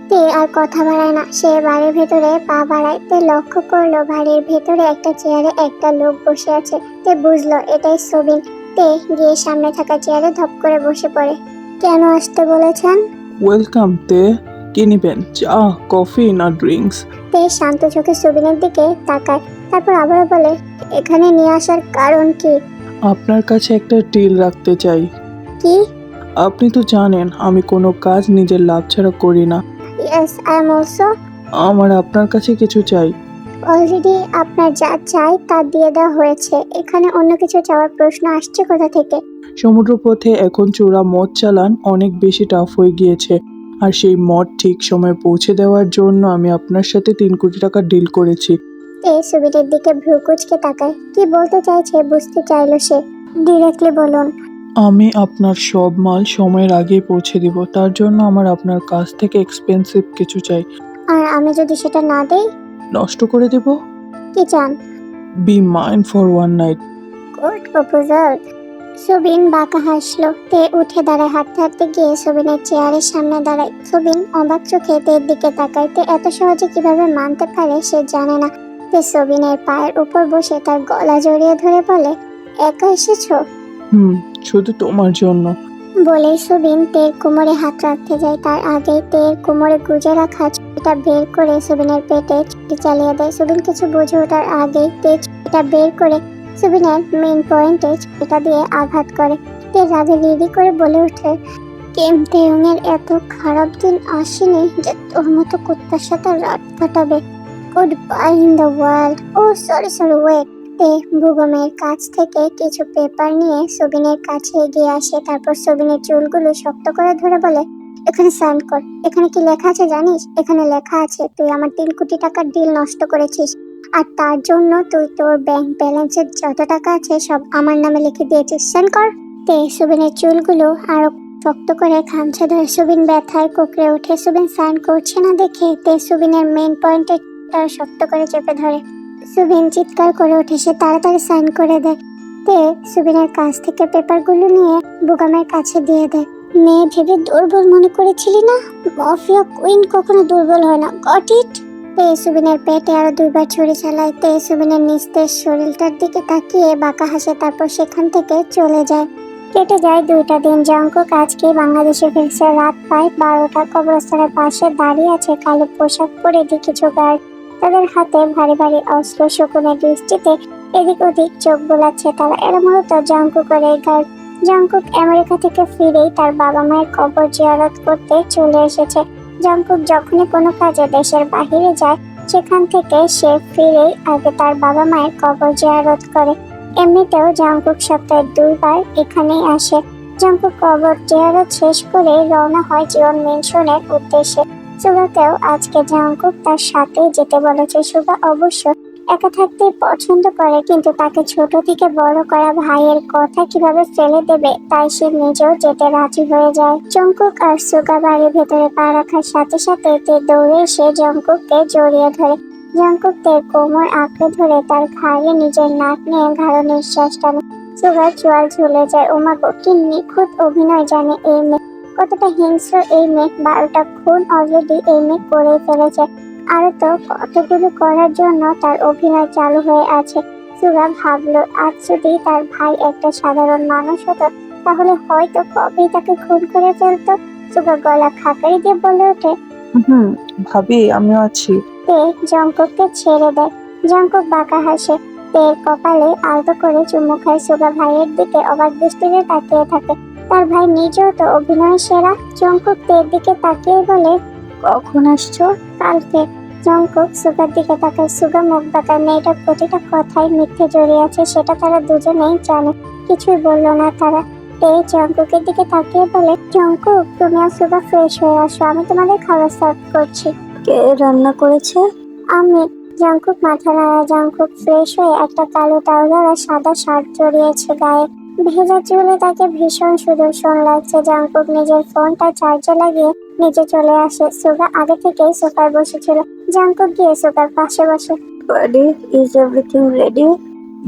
তে আর কথা বাড়ায় না। সে বাড়ির ভেতরে পা বাড়ায়। তে লক্ষ্য করলো বাড়ির ভেতরে একটা চেয়ারে একটা লোক বসে আছে। তে বুঝলো এটাই সোবিন। তে গিয়ে সামনে থাকা চেয়ারে ধপ করে বসে পড়ে। কেন আসতে বলেছেন? ওয়েলকাম। তে কি নিবেন, চা, কফি না ড্রিঙ্কস? তে শান্ত চোখে সোবিনের দিকে তাকায়, তারপর আবারও বলে, এখানে নিয়ে আসার কারণ কি? আপনার কাছে একটা ডিল রাখতে চাই। কি? আপনি তো জানেন আমি কোনো কাজ নিজের লাভ ছাড়া করি না। Yes, I am also. আমার আপনার কাছে কিছু চাই। অলরেডি আপনার যা চাই তা দিয়ে দেওয়া হয়েছে। এখানে অন্য কিছু চাওয়ার প্রশ্ন আসছে কোথা থেকে? সমুদ্রপথে এখন চোরা মদ চালান অনেক বেশি টাফ হয়ে গিয়েছে, আর সেই মদ ঠিক সময়ে পৌঁছে দেওয়ার জন্য আমি আপনার সাথে 3 কোটি টাকা ডিল করেছি। তে সুবিনের দিকে ভ্রু কুঁচকে তাকায়। কি বলতে চাইছে বুঝতে চাইলো সে। ডিরেক্টলি বলুন। আমি আপনার সব মাল সময়ের আগেই পৌঁছে দিব, তার জন্য আমার আপনার কাছ থেকে এক্সপেন্সিভ কিছু চাই। আর আমি যদি সেটা না দেই? নষ্ট করে দেব। কি চান? Be mine for one night. Good proposal. Subin বাঁকা হাসলো। তে উঠে দাঁড়ায়। হাঁটতে হাঁটতে গিয়ে সুবিনের চেয়ারের সামনে দাঁড়ায়। সুবিন অবাক চোখে তের দিকে তাকায়। তে এত সহজে কিভাবে মানতে পারে সে জানে না। তে সুবিনের পায়ের উপর বসে তার গলা জড়িয়ে ধরে বলে, একা এসেছো? শুধু তোমার জন্য। বলেই সুবিন তের কোমরে হাত রাখতে যায়। তার আগেই তের কোমরে গুজে রাখা ছুরিটা বের করে সুবিনের পেটে ছুরি চালিয়ে দেয়। সুবিন কিছু বুঝে ওঠার আগেই তে ছুরিটা বের করে সুবিনের মেইন পয়েন্টে ছুরিটা দিয়ে আঘাত করে। তে রাগে রিরি করে বলে ওঠে, কিম তেয়ং এর এত খারাপ দিন আসেনি যে তোর মতো কুত্তার সাথে রাত কাটাবে। Good bye in the world. Oh sorry wait. তে বুগমের কাছ থেকে কিছু পেপার নিয়ে সুবিনের কাছে এগিয়ে আসে। তারপর সুবিনের চুলগুলো শক্ত করে ধরে বলে, এখানে সাইন কর। এখানে কি লেখা আছে জানিস? এখানে লেখা আছে তুই আমার 3 কোটি টাকার ডিল নষ্ট করেছিস, আর তার জন্য তুই তোর ব্যাংক ব্যালেন্সের যত টাকা আছে সব আমার নামে লিখে দিয়েছিস। সাইন কর। তে সুবিনের চুলগুলো আরো শক্ত করে খামচে ধরে। সুবিন ব্যথায় কুকড়ে ওঠে। সুবিন সাইন করছে না দেখে তে সুবিনের মেইন পয়েন্টে শক্ত করে চেপে ধরে। সুবিন চিৎকার করে ওঠে। সে তাড়াতাড়ি সাইন করে দেয়। তে সুবিনের কাছ থেকে পেপারগুলো নিয়ে বুগামের কাছে দিয়ে দেয়। মেয়ে ভেবে দুর্বল মনে করেছিলি না? মাফিয়া কুইন কখনো দুর্বল হয় না। Got it? তে সুবিনের পেটে আরো 2বার ছুরি চালায়। তে সুবিনের নিস্তেজ শরীরটার দিকে তাকিয়ে বাঁকা হাসে। তারপর সেখান থেকে চলে যায়। কেটে যায় 2টা দিন। জাংকুক আজকে বাংলাদেশে ফিরছে। রাত প্রায় 12টা। কবরস্থানের পাশে দাঁড়িয়ে আছে কালো পোশাক পরে কিছু গার্ড। তাদের হাতে ভারী ভারী অস্ত্র। শকুনের দৃষ্টিতে এদিক ওদিক চোখ বোলাচ্ছে তারা। এরা মূলত জাংকুকের এই গার্ড। জংকুক আমেরিকা থেকে ফিরেই তার বাবা মায়ের কবর জিয়ারত করতে চলে এসেছে। জংকুক যখনই কোনো কাজে দেশের বাইরে যায়, সেখান থেকে সে ফিরেই আগে তার বাবা মায়ের কবর জিয়ারত করে। এমনিতেও জংকুক সপ্তাহে 2 বার এখানেই আসে। জংকুক কবর জিয়ারত শেষ করে রওনা হয় জিওন ম্যানশনের উদ্দেশ্যে। সুগাকেও আজকে জংকুক তার সাথে যেতে বলেছে। সুগা অবশ্য একা থাকতে পছন্দ করে, কিন্তু তাকে ছোট থেকে বড় করা ভাইয়ের কথা কিভাবে ফেলে দেবে, তাই সে নিজেও যেতে রাজি হয়ে যায়। জংকুক আর সুগা বাড়ির ভেতরে পা রাখার সাথে সাথে তে দৌড়ে এসে জংকুককে জড়িয়ে ধরে। জংকুক তের কোমর আঁকড়ে ধরে তার ঘাড়ে নিজের নাক নিয়ে গাঢ় নিঃশ্বাস টানে। সুগার চোয়াল ঝুলে যায়। ওমা গো, কি নিখুঁত অভিনয় জানে এই মেয়ে, কতটা হিংস্র এই মেয়ে। 12টা খুন অলরেডি এই মেয়ে করে ফেলেছে, আরো তো কতগুলো করার জন্য তার অভিনয় চালু হয়ে আছে। সুগা ভাবলো, আজ যদি তার ভাই একটা সাধারণ মানুষ হতো, তাহলে হয়তো কবেই তাকে খুন করে ফেলতো। সুগা গলা খাকারি দিয়ে বলে ওঠে, ভাবি আমিও আছি। তে জংকুককে ছেড়ে দেয়। জংকুক বাঁকা হাসে। তের কপালে আলতো করে চুমু খায়। সুগা ভাইয়ের দিকে অবাক দৃষ্টিতে তাকিয়ে থাকে। তার ভাই নিজেও তো অভিনয় সেরা। জংকুক তের দিকে তাকিয়ে বলে, কখন আসছো? কালকে। জংকুক সুগার দিকে তাকায়। সুগা মুখ বাঁকায়। মেয়েটার প্রতিটা কথাই মিথ্যে জড়িয়ে আছে, সেটা তারা দুজনেই জানে। কিছুই বললো না তারা। তে জংকুকের দিকে তাকিয়ে বলে, জংকুক তুমি আর সুগা ফ্রেশ হয়ে আসো, আমি তোমাদের খাবার সার্ভ করছি। কে রান্না করেছে? আমি। জংকুক মাথা নাড়া। জংকুক ফ্রেশ হয়ে একটা কালো ট্রাউজার আর সাদা শার্ট জড়িয়েছে গায়ে। ভেজা চুলে তাকে ভীষণ সুদর্শন লাগছে। জংকুক নিজের ফোনটা চার্জে লাগিয়ে নিচে চলে আসে। সুগা আগে থেকেই সোফায় বসেছিল। জংকুক গিয়ে সুগার পাশে বসে। বাড়ি, ইজ এভরিথিং রেডি?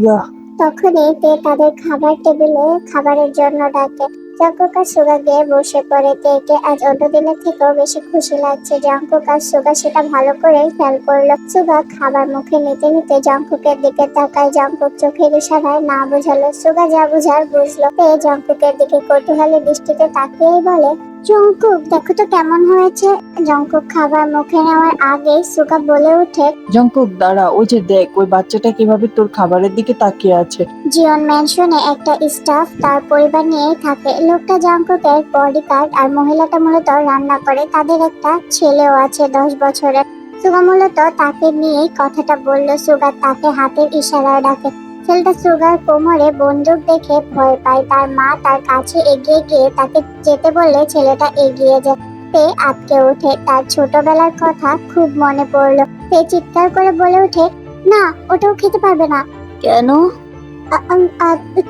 ইয়া, তখনই তে তাদের খাবার টেবিলে খাবারের জন্য ডাকে। জংকুক আর সুগা গিয়ে বসে পড়ে। তেকে আজ অন্য দিনের থেকেও বেশি খুশি লাগছে। জংকুক আর সুগা সেটা ভালো করেই খেয়াল করলো। সুগা খাবার মুখে নিতে নিতে জংকুকের দিকে তাকায়। জংকুক চোখের ইশারায় না বোঝালো। সুগা যা বুঝার বুঝলো। তে জংকুকের দিকে কৌতূহলী দৃষ্টিতে তাকিয়েই বলে, জংকুক দেখো তো কেমন হয়েছে। জংকুক খাবার মুখে নেওয়ার আগেই সুগা বলে ওঠে, জংকুক দাঁড়া, ওই যে দেখ ওই বাচ্চাটা কিভাবে তোর খাবারের দিকে তাকিয়ে আছে। জিওন ম্যানশনে একটা স্টাফ তার পরিবার নিয়েই থাকে। লোকটা জংকুকের বডিগার্ড আর মহিলাটা মূলত রান্না করে। তাদের একটা ছেলেও আছে 10 বছরের। সুগা মূলত তাকে নিয়েই কথাটা বলল। সুগা তাকে হাতের ইশারায় ডাকে। ছেলেটা সুগার কোমরে বন্দুক দেখে ভয় পায়। তার মা তার কাছে এগিয়ে গিয়ে তাকে যেতে বললে ছেলেটা এগিয়ে যায়। তে আটকে ওঠে। তার ছোটবেলার কথা খুব মনে পড়লো। তে চিৎকার করে বলে ওঠে, না, ওটাও খেতে পারবে না। কেন?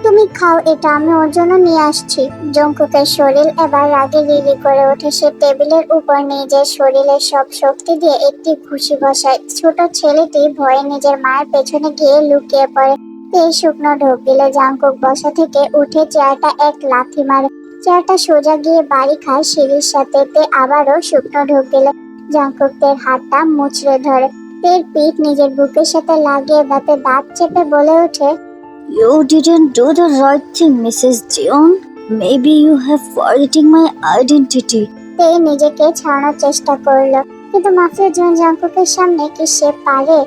তুমি খাও, এটা আমি ওর জন্য নিয়ে আসছি। জংকুকের শরীর এবার রাগে রিরি করে ওঠে। সে টেবিলের উপর নিজের শরীরের সব শক্তি দিয়ে একটি ঘুষি বসায়। ছোট ছেলেটি ভয়ে নিজের মায়ের পেছনে গিয়ে লুকিয়ে পড়ে। তে শুকনো ঢোক দিলে জংকুক বসা থেকে উঠে চেয়ারটা এক লাথি মারে। চেয়ারটা সোজা গিয়ে বাড়ি খায় সিঁড়ির সাথে। তে আবারও শুকনো ঢোক দিলে জংকুক তের হাতটা মুচড়ে ধরে। তের পিঠ নিজের বুকের সাথে লাগিয়ে দাঁতে দাঁত চেপে বলে ওঠে, You didn't do the right thing, Mrs. Jeon. Maybe you have forgetting my identity. তে নিজেকে ছাড়ানোর চেষ্টা করলো, কিন্তু মাফিয়া জন জংকুকের সামনে কি সে পারে?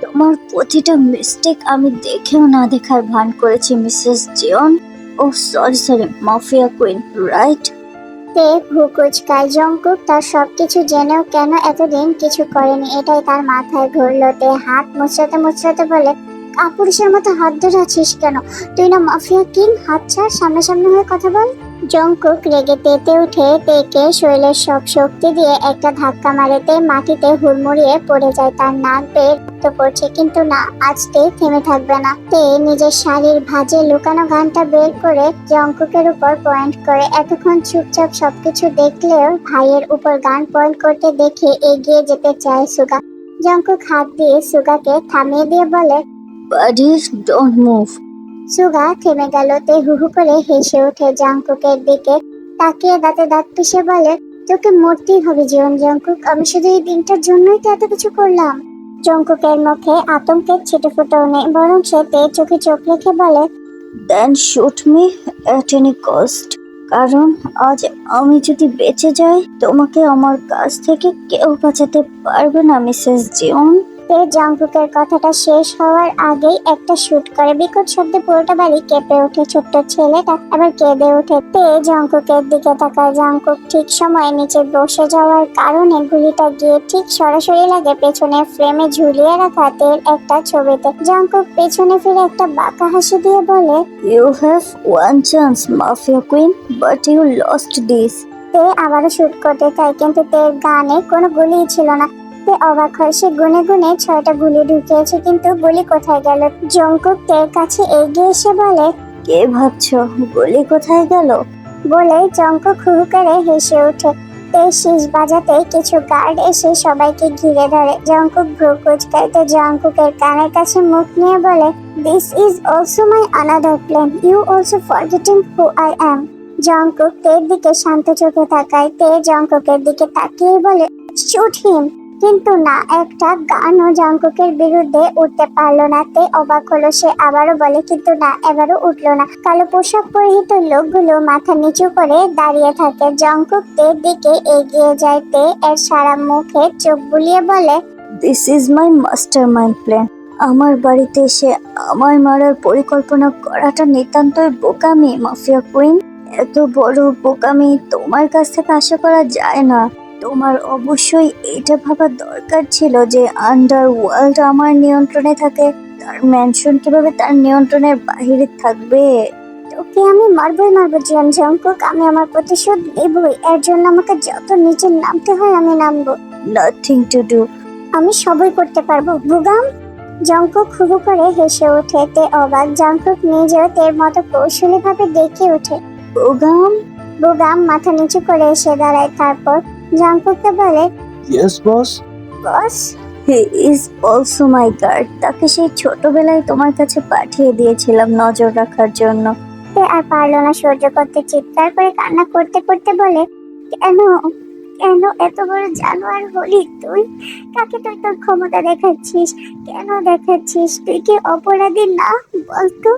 তোমার প্রতিটা মিস্টেক আমি দেখেও না দেখার ভান করেছি, মিসেস জিওন। ও সরি, মাফিয়া কুইন, রাইট? তে ভুকুচকায়। জংকুক তার সবকিছু জেনেও কেন এতদিন কিছু করেনি, এটাই তার মাথায় ঘুরলো। তে হাত মুচড়াতে মুচড়াতে বলে, কাপুরুষের মতো হাত ধরে আছিস কেন? তুই না মাফিয়া কিং? হাত ছাড়, সামনাসামনি হয়ে কথা বল। জংকুক রেগে তেতে উঠে তেকে শরীরের সব শক্তি দিয়ে একটা ধাক্কা মারে। তে মাটিতে হুড়মুড়িয়ে পড়ে যায়। তার নাক বেয়ে রক্ত পড়ছে, কিন্তু না, আজ তে থেমে থাকবে না। তে নিজের শাড়ির ভাঁজে লুকানো গানটা বের করে জংকুকের উপর পয়েন্ট করে। এতক্ষণ চুপচাপ সবকিছু দেখলেও ভাইয়ের উপর গান পয়েন্ট করতে দেখে এগিয়ে যেতে চায় সুগা। জংকুক হাত দিয়ে সুগাকে থামিয়ে দিয়ে বলে, বাডি, ডোন্ট মুভ। সুগা থেমে গেল। তে হুহু করে হেসে ওঠে। জংকুকের দিকে তাকিয়ে দাঁতে দাঁত পিষে বলে, তোকে মরতেই হবে জীবন জংকুক, আমি শুধু এই দিনটার জন্যই তো এত কিছু করলাম। জংকুকের মুখে আতঙ্কের ছিটেফোঁটাও নেই, বরং সে তে চোখে চোখ রেখে বলে, then shoot me at any cost. কারণ আজ আমি যদি বেঁচে যাই, তোমাকে আমার কাছ থেকে কেউ বাঁচাতে পারবে না, মিসেস জিওন। তে জঙ্কুকের কথাটা শেষ হওয়ার আগেই একটা শুট করে বিকট শব্দে পুরোটা বাড়ি কেঁপে ওঠে। ছোট্ট ছেলেটা আবার কেঁদে ওঠে। তে জঙ্কুকের দিকে তাকায়। জঙ্কুক ঠিক সময়ে নিচে বসে যাওয়ার কারণে গুলিটা গিয়ে ঠিক সরাসরি লাগে পেছনের ফ্রেমে ঝুলিয়ে রাখা তের একটা ছবিতে। জঙ্কুক পেছনে ফিরে একটা বাঁকা হাসি দিয়ে বলে, you have one chance mafia queen, but you lost this. তে আবারও শুট করতে চায় কিন্তু তের গানে কোনো গুলিই ছিল না। তে অবাক হয়, সে গুনে গুনে 6টা গুলি ঢুকিয়েছে কিন্তু গুলি কোথায় গেল। জঙ্কুক তের কাছে এগিয়ে এসে বলে, কে ভাবছো গুলি কোথায় গেল? বলে জঙ্কুক হু হু করে হেসে ওঠে। তে শীষ বাজাতে কিছু গার্ড এসে সবাইকে ঘিরে ধরে। জঙ্কুক ভ্রু কুঁচকায়। তে জঙ্কুকের কানের কাছে মুখ নিয়ে বলে, this is also my another plan, you also forgetting who I am. Jungkook তের দিকে শান্ত চোখে তাকায়। তে জঙ্কুকের দিকে তাকিয়ে বলে, শুট হিম। কিন্তু না, একটা গানও জঙ্কুকের বিরুদ্ধে উঠতে পারলো না। তে অবাক হলো। সে আবারও বলে, কিন্তু না, এবারও উঠলো না। কালো পোশাক পরিহিত লোকগুলো মাথা নিচু করে দাঁড়িয়ে থাকে। জঙ্কুক তের দিকে এগিয়ে যায়। তে এর সারা মুখে চোখ বুলিয়ে বলে, this is my master mind plan. আমার বাড়িতে এসে আমায় মারার পরিকল্পনা করাটা নিতান্তই বোকামি মাফিয়া কুইন। এত বড় বোকামি তোমার কাছ থেকে আশা করা যায় না। তোমার অবশ্যই এটা ভাবা দরকার ছিল যে আন্ডার ওয়ার্ল্ড আমার নিয়ন্ত্রণে থাকে, তার ম্যানশন কিভাবে তার নিয়ন্ত্রণের বাইরে থাকবে। তোকে আমি মারবই মারবো জঙ্কুক, আমি আমার প্রতিশোধ নেবই। এর জন্য আমাকে যত নিচে নামতে হয় আমি নামবো। Nothing to do. আমি সবই করতে পারবো বুগাম। জঙ্কুক হু হু করে হেসে ওঠে। তে অবাক। জঙ্কুক নিজেও তের মতো কৌশলী ভাবে ডেকে ওঠে, বুগাম। বুগাম মাথা নিচু করে এসে দাঁড়ায়। তারপর জঙ্কুককে বলে, yes boss. Boss. He is also my guard. তাকে সেই ছোটবেলায় তোমার কাছে পাঠিয়ে দিয়েছিলাম নজর রাখার জন্য। তে আর পারলো না সহ্য করতে। চিৎকার করে কান্না করতে করতে বলে, কেন কেন এত বড় জানোয়ার হলি তুই? কাকে তুই তোর ক্ষমতা দেখাচ্ছিস? কেন দেখাচ্ছিস? তুই কি অপরাধী না? বলতো,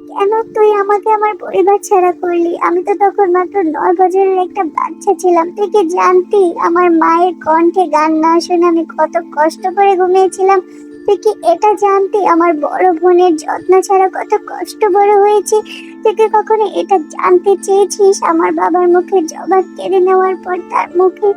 কেন তুই আমাকে আমার পরিবার ছাড়া করলি? আমি তো তখন মাত্র 9 বছরের একটা বাচ্চা ছিলাম। তুই কি জানতি আমার মায়ের কণ্ঠে গান না শুনে আমি কত কষ্ট করে ঘুমিয়েছিলাম? তুই কি এটা জানতি আমার বড় বোনের যত্ন ছাড়া কত কষ্ট বড় হয়েছে? তুই কি কখনো এটা জানতে চেয়েছিস আমার বাবার মুখে জবাব কেড়ে নেওয়ার পর তার মুখে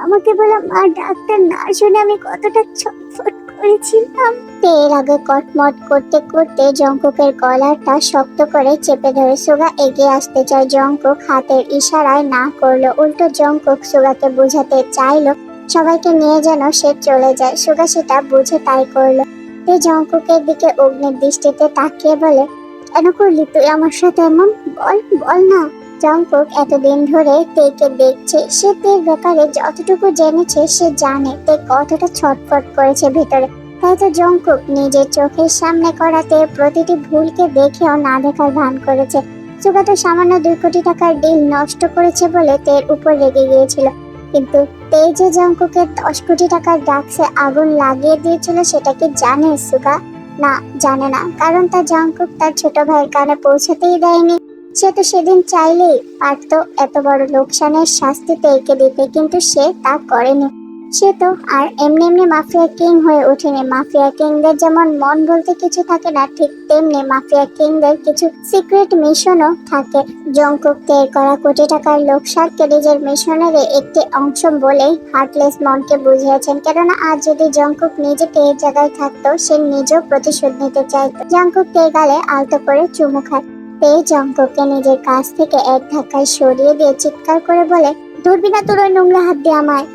আমাকে বলা মা ডাক্তার না শুনে আমি কতটা ছটফট করেছিলাম? এর আগে কটমট করতে করতে জঙ্কুকের গলাটা শক্ত করে চেপে ধরে সুগা এগিয়ে আসতে চায়। জঙ্কুক হাতের ইশারায় না করলো। উল্টো জঙ্কুক সুগাকে বোঝাতে চাইলো সবাইকে নিয়ে যেন সে চলে যায়। সুগা সেটা বুঝে তাই করলো। তে জঙ্কুকের দিকে অগ্নির দৃষ্টিতে তাকিয়ে বলে, কেন করলি তুই আমার সাথে এমন? বল বল না। জঙ্কুক এতদিন ধরে তেকে দেখছে। সে তের ব্যাপারে যতটুকু জেনেছে সে জানে তে কতটা ছটফট করেছে ভিতরে। তাই তো জঙ্কুক নিজের চোখের সামনে করা তের প্রতিটি ভুলকে দেখেও না দেখার ভান করেছে। সুগা তো সামান্য 2 কোটি টাকার ডিল নষ্ট করেছে বলে তের উপর রেগে গিয়েছিল। কিন্তু তে যে জঙ্কুকের 10 কোটি টাকার ড্রাগসে আগুন লাগিয়ে দিয়েছিল সেটা কি জানে সুগা? না, জানে না। কারণ তার জঙ্কুক তার ছোট ভাইয়ের কানে পৌঁছাতেই দেয়নি। সে তো সেদিন চাইলেই পারতো এত বড় লোকসানের শাস্তি তেকে দিতে, কিন্তু সে তা করেনি। সে তো আর এমনি এমনি মাফিয়া কিং হয়ে ওঠেনি। মাফিয়া কিংদের যেমন মন বলতে কিছু থাকে না, ঠিক তেমনি মাফিয়া কিংদের কিছু সিক্রেট মিশনও থাকে। জঙ্কুক তের করা কোটি টাকার লোকসানকে নিজের মিশনের একটি অংশ বলেই হার্টলেস মনকে বুঝিয়েছেন। কেননা আজ যদি জঙ্কুক নিজে তের জায়গায় থাকতো সে নিজেও প্রতিশোধ নিতে চাইতো। জঙ্কুক তের গালে আলতো করে চুমু খায়। তে জঙ্কুককে নিজের কাছ থেকে এক ধাক্কায় সরিয়ে দিয়ে চিৎকার করে বলে, ধরবি না তোর ওই নোংরা হাত দিয়ে আমায়।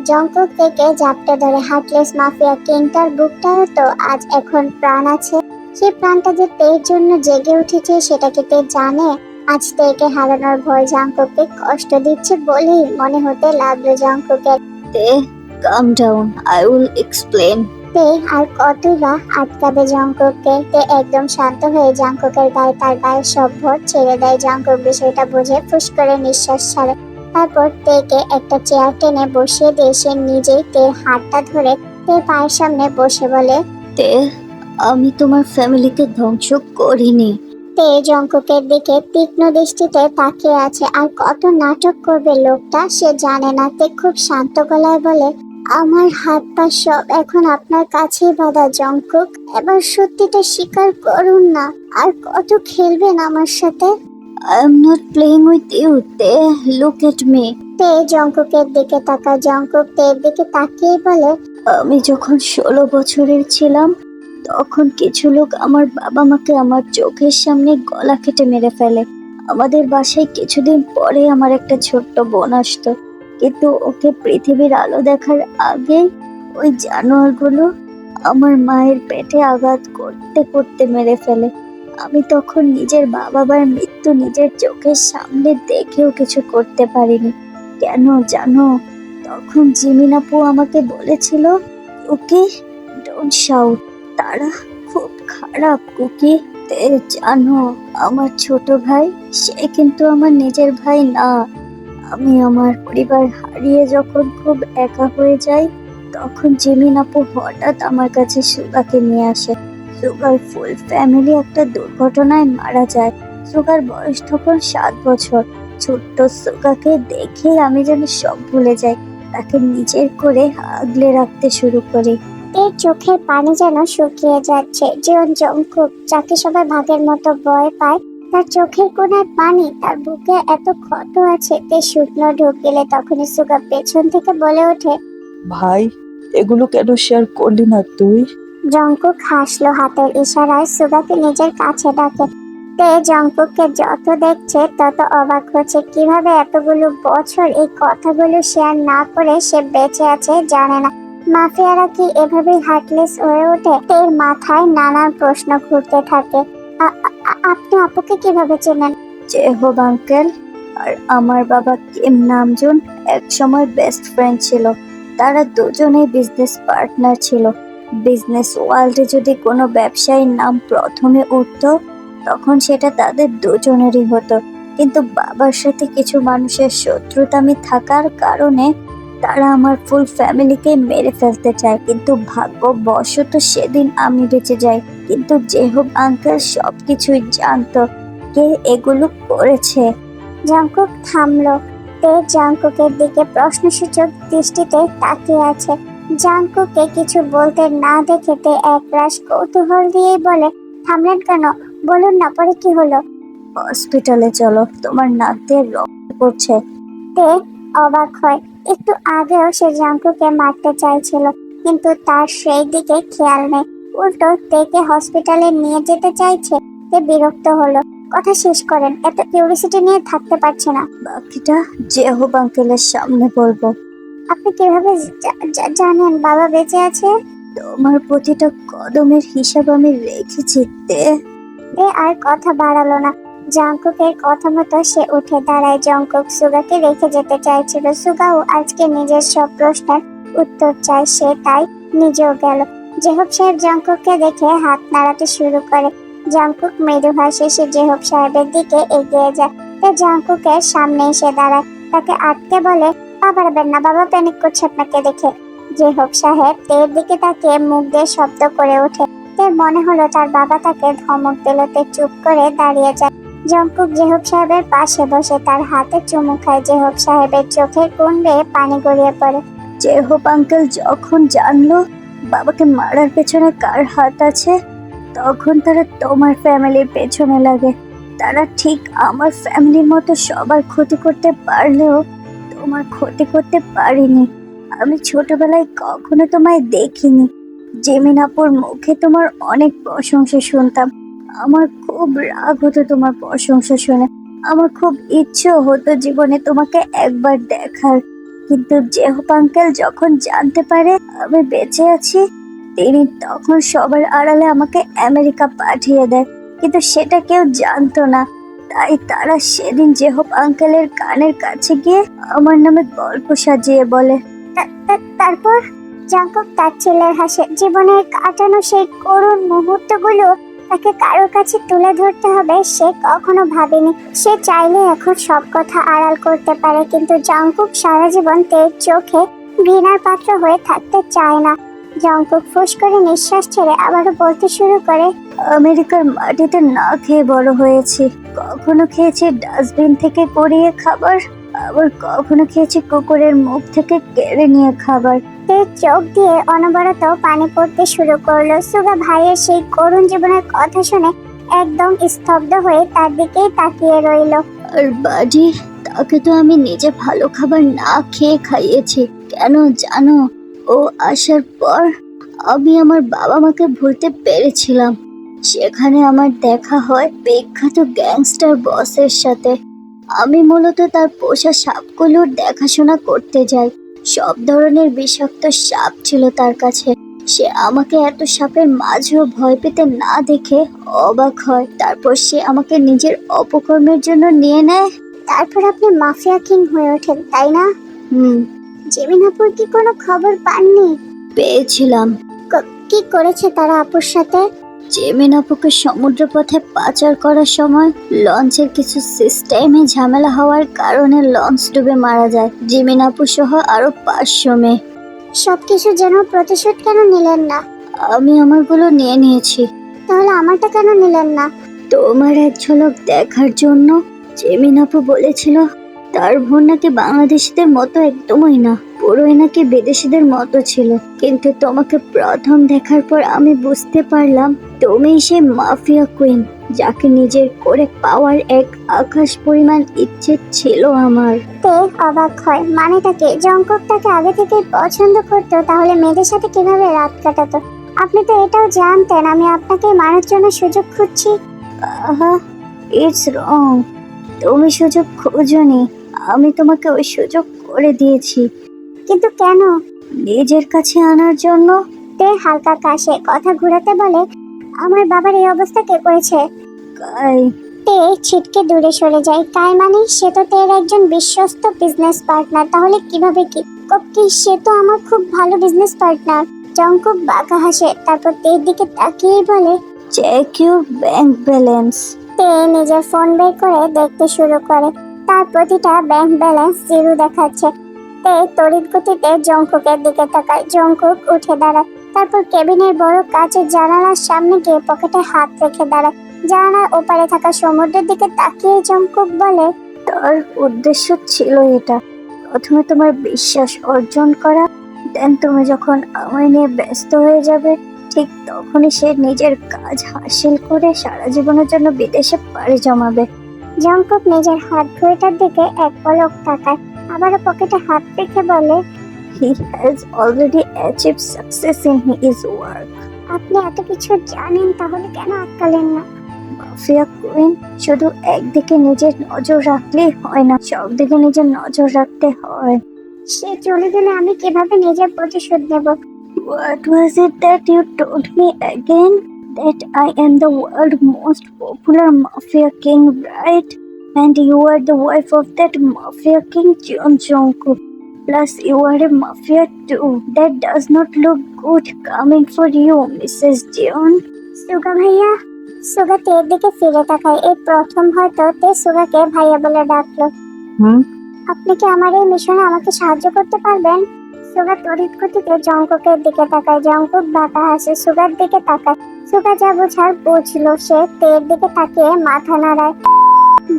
জঙ্কুক থেকে জাপটে ধরে হার্টলেস মাফিয়া কিংটার বুকটাও তো আজ এখন প্রাণ আছে। সেই প্রাণটা যে তের জন্য জেগে উঠেছে সেটা কি তে জানে? আজ তেকে হারানোর ভয় জঙ্কুককে কষ্ট দিচ্ছে বলেই মনে হতে লাগলো জঙ্কুকের। তে কাম ডাউন, আই উইল এক্সপ্লেন। তে আর কতই বা আটকাবে জঙ্কুককে? তে একদম শান্ত হয়ে জঙ্কুকের গায়ে তার গায়ের সব ভর ছেড়ে দেয়। জঙ্কুক বিষয়টা বুঝে ফুস করে নিঃশ্বাস ছাড়ে। তারপর তেকে একটা চেয়ার টেনে বসিয়ে দিয়ে সে নিজেই তের হাতটা ধরে তের পায়ের সামনে বসে বলে, তে আমি তোমার ফ্যামিলিকে ধ্বংস করিনি। তে জঙ্কুকের দিকে তীক্ষ্ণ দৃষ্টিতে তাকিয়ে আছে। আর কত নাটক করবে লোকটা সে জানে না। তে খুব শান্ত গলায় বলে, আমার হাত পা সব এখন আপনার কাছেই বাঁধা জঙ্কুক। এবার সত্যিটা স্বীকার করুন না। আর কত খেলবেন আমার সাথে? I am not playing with you তে, লুক এট মি। তে জঙ্কুকের দিকে তাকায়। জঙ্কুক তের দিকে তাকিয়ে বলে, আমি যখন 16 বছরের ছিলাম তখন কিছু লোক আমার বাবা মাকে আমার চোখের সামনে গলা কেটে মেরে ফেলে। আমাদের বাসায় কিছুদিন পরে আমার একটা ছোট্ট বোন আসতো, কিন্তু ওকে পৃথিবীর আলো দেখার আগে ওই জানোয়ারগুলো আমার মায়ের পেটে আঘাত করতে করতে মেরে ফেলে। আমি তখন নিজের বাবার মৃত্যু নিজের চোখের সামনে দেখেও কিছু করতে পারিনি। কেন জানো? তখন জিমিন আপু আমাকে বলেছিল, ওকে ডোন্ট শাউট, তারা খুব খারাপ কুকি। তে জানো, আমার ছোট ভাই সে কিন্তু আমার নিজের ভাই না। আমি আমার পরিবার হারিয়ে যখন খুব একা হয়ে যাই তখন জিমিন আপু হঠাৎ আমার কাছে সুগাকে নিয়ে আসে। সুগার ফুল ফ্যামিলি একটা দুর্ঘটনায় মারা যায়। সুগার বয়স তখন 7 বছর। ছোট্ট সুগাকে দেখে আমি যেন সব ভুলে যাই, তাকে নিজের করে আগলে রাখতে শুরু করি। এর চোখের পানি যেন শুকিয়ে যাচ্ছে। জীবন জঙ্কুক, যাকে সবাই ভাগের মতো ভয় পায়, তার চোখের কোণায় পানি, তার বুকে এত ক্ষত আছে। তে শুকনো ঢোক গেলে তখনই সুগা পেছন থেকে বলে ওঠে, ভাই, এগুলো কেন শেয়ার করলি না তুই? জঙ্কুক হাসলো হাতের ইশারায়, সুগাকে নিজের কাছে ডাকে। তে জঙ্কুককে যত দেখছে তত অবাক হচ্ছে। কিভাবে এতগুলো বছর এই কথাগুলো শেয়ার না করে সে বেঁচে আছে জানে না। মাফিয়ারা কি এভাবেই হার্টলেস হয়ে ওঠে? তের মাথায় নানান প্রশ্ন ঘুরতে থাকে। আপনি আপুকে কিভাবে চেনেন? জেহব আঙ্কেল আর আমার বাবা কিম নামজুন এক সময় বেস্ট ফ্রেন্ড ছিল। তারা দুজনেই বিজনেস পার্টনার ছিল। বিজনেস ওয়ার্ল্ডে যদি কোনো ব্যবসায়ীর নাম প্রথমে উঠতো তখন সেটা তাদের দুজনেরই হতো। কিন্তু বাবার সাথে কিছু মানুষের শত্রুতামি থাকার কারণে তারা আমার ফুল ফ্যামিলিকে মেরে ফেলতে চায়। কিন্তু ভাগ্যবশত সেদিন আমি বেঁচে যাই। কিন্তু জেহব আঙ্কেল সবকিছুই জানতো কে এগুলো করেছে। জঙ্কুক থামলো। তে জঙ্কুকের দিকে প্রশ্নসূচক দৃষ্টিতে তাকিয়ে আছে। জঙ্কুককে কিছু বলতে না দেখে তে একরাশ কৌতূহল দিয়ে বলে, থামলেন কেন? বলুন না, পরে কি হলো? হসপিটালে চলো, তোমার নাক দিয়ে রক্ত পড়ছে। তে অবাক হয়। একটু আগেও সে জঙ্কুকে মারতে চাইছিল, কিন্তু তার সেই দিকে খেয়াল নেই। উল্টো তেকে হসপিটালে নিয়ে যেতে চাইছে। তে বিরক্ত হলো। কথা শেষ করেন, এত কিউরিসিটি নিয়ে থাকতে পারছে না। বাকিটা জেহব আঙ্কেলের সামনে বলবো। আপনি কিভাবে জানেন বাবা বেঁচে আছে? তোমার প্রতিটা কদমের হিসাব আমি রেখেছি তে। তে আর কথা বাড়ালো না। জঙ্কুকের কথা মতো সে উঠে দাঁড়ায়। জঙ্কুক সুগাকে রেখে যেতে চাইছিল। সুগাও আজকে নিজের সব প্রশ্নের উত্তর চায়, সে তাই নিজেও গেল। জেহব সাহেব জঙ্কুককে দেখে হাত নাড়াতে শুরু করে। জঙ্কুক মৃদু হাসে, সে জেহব সাহেবের দিকে এগিয়ে যায়। তে জঙ্কুকের সামনে এসে দাঁড়ায়, তাকে আটকে বলে, পা বাড়াবেন না, বাবা প্যানিক করছে আপনাকে দেখে। জেহব সাহেব তের দিকে তাকিয়ে মুখ দিয়ে শব্দ করে ওঠে। তের মনে হলো তার বাবা তাকে ধমক দিল। তে চুপ করে দাঁড়িয়ে যায়। জঙ্কুক জেহব সাহেবের পাশে বসে তার হাতে চুমু খায়। জেহব সাহেবের চোখের কোণ বেয়ে পানি গড়িয়ে পড়ে। জেহব আঙ্কেল যখন জানলো বাবাকে মারার পেছনে কার হাত আছে তখন তারা তোমার ফ্যামিলির পেছনে লাগে। তারা ঠিক আমার ফ্যামিলির মতো সবার ক্ষতি করতে পারলেও তোমার ক্ষতি করতে পারিনি। আমি ছোটবেলায় কখনো তোমায় দেখিনি। জেমিন আপুর মুখে তোমার অনেক প্রশংসা শুনতাম। আমার খুব রাগ হতো তোমার প্রশংসা শুনে। আমার খুব ইচ্ছে হতো জীবনে তোমাকে একবার দেখার। কিন্তু জেহব আঙ্কেল যখন জানতে পারে আমি বেঁচে আছি তিনি তখন সবার আড়ালে আমাকে আমেরিকা পাঠিয়ে দেয়। কিন্তু সেটা কেউ জানতো না, তাই তারা সেদিন জেহব আঙ্কেলের কানের কাছে গিয়ে আমার নামে গল্প সাজিয়ে বলে। তারপর জঙ্কুক তার ছেলের হাসে। জীবনের কাটানো সেই করুণ মুহূর্তগুলো তাকে কারোর কাছে তুলে ধরতে হবে সে কখনো ভাবেনি। সে চাইলে এখন সব কথা আড়াল করতে পারে, কিন্তু জঙ্কুক সারা জীবন তের চোখে ঘৃণার পাত্র হয়ে থাকতে চায় না। জঙ্কুক ফুস করে নিঃশ্বাস ছেড়ে আবারও বলতে শুরু করে, আমেরিকার মাটিতে না খেয়ে বড় হয়েছি। কখনো খেয়েছি ডাস্টবিন থেকে কুড়িয়ে খাবার, আবার কখনো খেয়েছি কুকুরের মুখ থেকে কেড়ে নিয়ে খাবার। তের চোখ দিয়ে অনবরত পানি পড়তে শুরু করলো। সুগা ভাইয়ের সেই করুণ জীবনের কথা শুনে একদম স্তব্ধ হয়ে তার দিকেই তাকিয়ে রইলো। আর বাড়ি, তাকে তো আমি নিজে ভালো খাবার না খেয়ে খাইয়েছি। কেন জানো? ও আসার পর আমি আমার বাবা মাকে ভুলতে পেরেছিলাম। সেখানে আমার দেখা হয় বিখ্যাত গ্যাংস্টার বসের সাথে। আমি মূলত তার পোষা সাপগুলোর দেখাশোনা করতে যাই। সব ধরনের বিষাক্ত সাপ ছিল তার কাছে। সে আমাকে এত সাপের মাঝেও ভয় পেতে না দেখে অবাক হয়। তারপর সে আমাকে নিজের অপকর্মের জন্য নিয়ে নেয়। তারপর আপনি মাফিয়া কিং হয়ে ওঠেন, তাই না? জেমিন আপুর কি কোনো খবর পাননি? পেয়েছিলাম। কি করেছে তারা আপুর সাথে? জেমিন আপুকে সমুদ্রপথে পাচার করার সময় লঞ্চের কিছু সিস্টেমে ঝামেলা হওয়ার কারণে লঞ্চ ডুবে মারা যায়। জেমিন আপু সহ আরো 500 মেয়ে। সবকিছু যেন প্রতিশোধ কেন নিলেন না? আমি আমারগুলো নিয়ে নিয়েছি। তাহলে আমারটা কেন নিলেন না? তোমার এক ঝলক দেখার জন্য। জেমিন আপু বলেছিল তার বোন নাকি বাংলাদেশিদের মতো একদমই না, পুরোই নাকি বিদেশিদের মতো ছিল। কিন্তু তোমাকে প্রথম দেখার পর আমি বুঝতে পারলাম তুমি সেই মাফিয়া কুইন, যাকে নিজের করে পাওয়ার এক আকাশ পরিমাণ ইচ্ছে ছিল আমার। তে অবাক হয়, মানেটা কি? জঙ্কক তাকে আগে থেকে পছন্দ করতো, তাহলে মেয়েদের সাথে কিভাবে রাত কাটাতো? আপনি তো এটাও জানতেন আমি আপনাকে মারার জন্য সুযোগ খুঁজছি। আহা, ইটস রং। তুমি সুযোগ খোঁজনি, আমি তোমাকে ওই সুযোগ করে দিয়েছি। কিন্তু কেন? নিজের কাছে আনার জন্য। তে হালকা কাশে কথা ঘুরাতে বলে, আমার বাবার এই অবস্থা কে করেছে? কাই। তে ছিটকে দূরে সরে যায়। কাই মানে? সে তো তের একজন বিশ্বস্ত বিজনেস পার্টনার। তাহলে কিভাবে কি? সে তো আমার খুব ভালো বিজনেস পার্টনার। জঙ্কুক বাঁকা হাসে, তারপর তের দিকে তাকিয়ে বলে, চেক ইউর ব্যাংক ব্যালেন্স। তে নিজের ফোন বের করে দেখতে শুরু করে। তার প্রতিটা ব্যাংক ব্যালেন্স জিরো দেখাচ্ছে। তে তড়িৎ গতিতে জঙ্কুকের দিকে তাকায়। জঙ্কুক উঠে দাঁড়ায়, তারপর কেবিনের বড় কাচের জানালার সামনে গিয়ে পকেটে হাত রেখে দাঁড়ায়। জানালার ওপারে থাকা সমুদ্রের দিকে তাকিয়ে জঙ্কুক বলে, তোর উদ্দেশ্য ছিল এটা, প্রথমে তোমার বিশ্বাস অর্জন করা, দেন তুমি যখন আমায় নিয়ে ব্যস্ত হয়ে যাবে ঠিক তখনই সে নিজের কাজ হাসিল করে সারা জীবনের জন্য বিদেশে পাড়ি জমাবে। জঙ্কুক নিজের হাত ঘড়িটার দিকে এক পলক তাকায়, আবারও পকেটে হাত রেখে বলে, He has already achieved success in his work. আপনি এত কিছু জানেন, তাহলে কেন আটকালেন না? মাফিয়া কুইন শুধু একদিকে নিজের নজর রাখলেই হয় না, সব দিকে নিজের নজর রাখতে হয়। সে চলে গেলে আমি কিভাবে নিজের প্রতিশোধ নেব? What was it that you told me again? That I am the world's most popular mafia king, right? And you are the wife of that mafia king, Jeon Jungkook. Plus, you are a mafia too. That does not look good coming for you, Mrs. Jeon. সুগা ভাইয়া। সুগা তের দিকে ফিরে তাকায়। এই প্রথম হয়তো তে সুগাকে ভাইয়া বলে ডাকলো। আপনি কি আমার এই মিশনে আমাকে সাহায্য করতে পারবেন? সুগা তড়িৎ গতিতে জঙ্কুকের দিকে তাকায়। জঙ্কুক বাঁকা হাসে, সুগার দিকে তাকায়। সুগা যা বোঝার বুঝলো। সে তের দিকে তাকিয়ে মাথা নাড়ায়।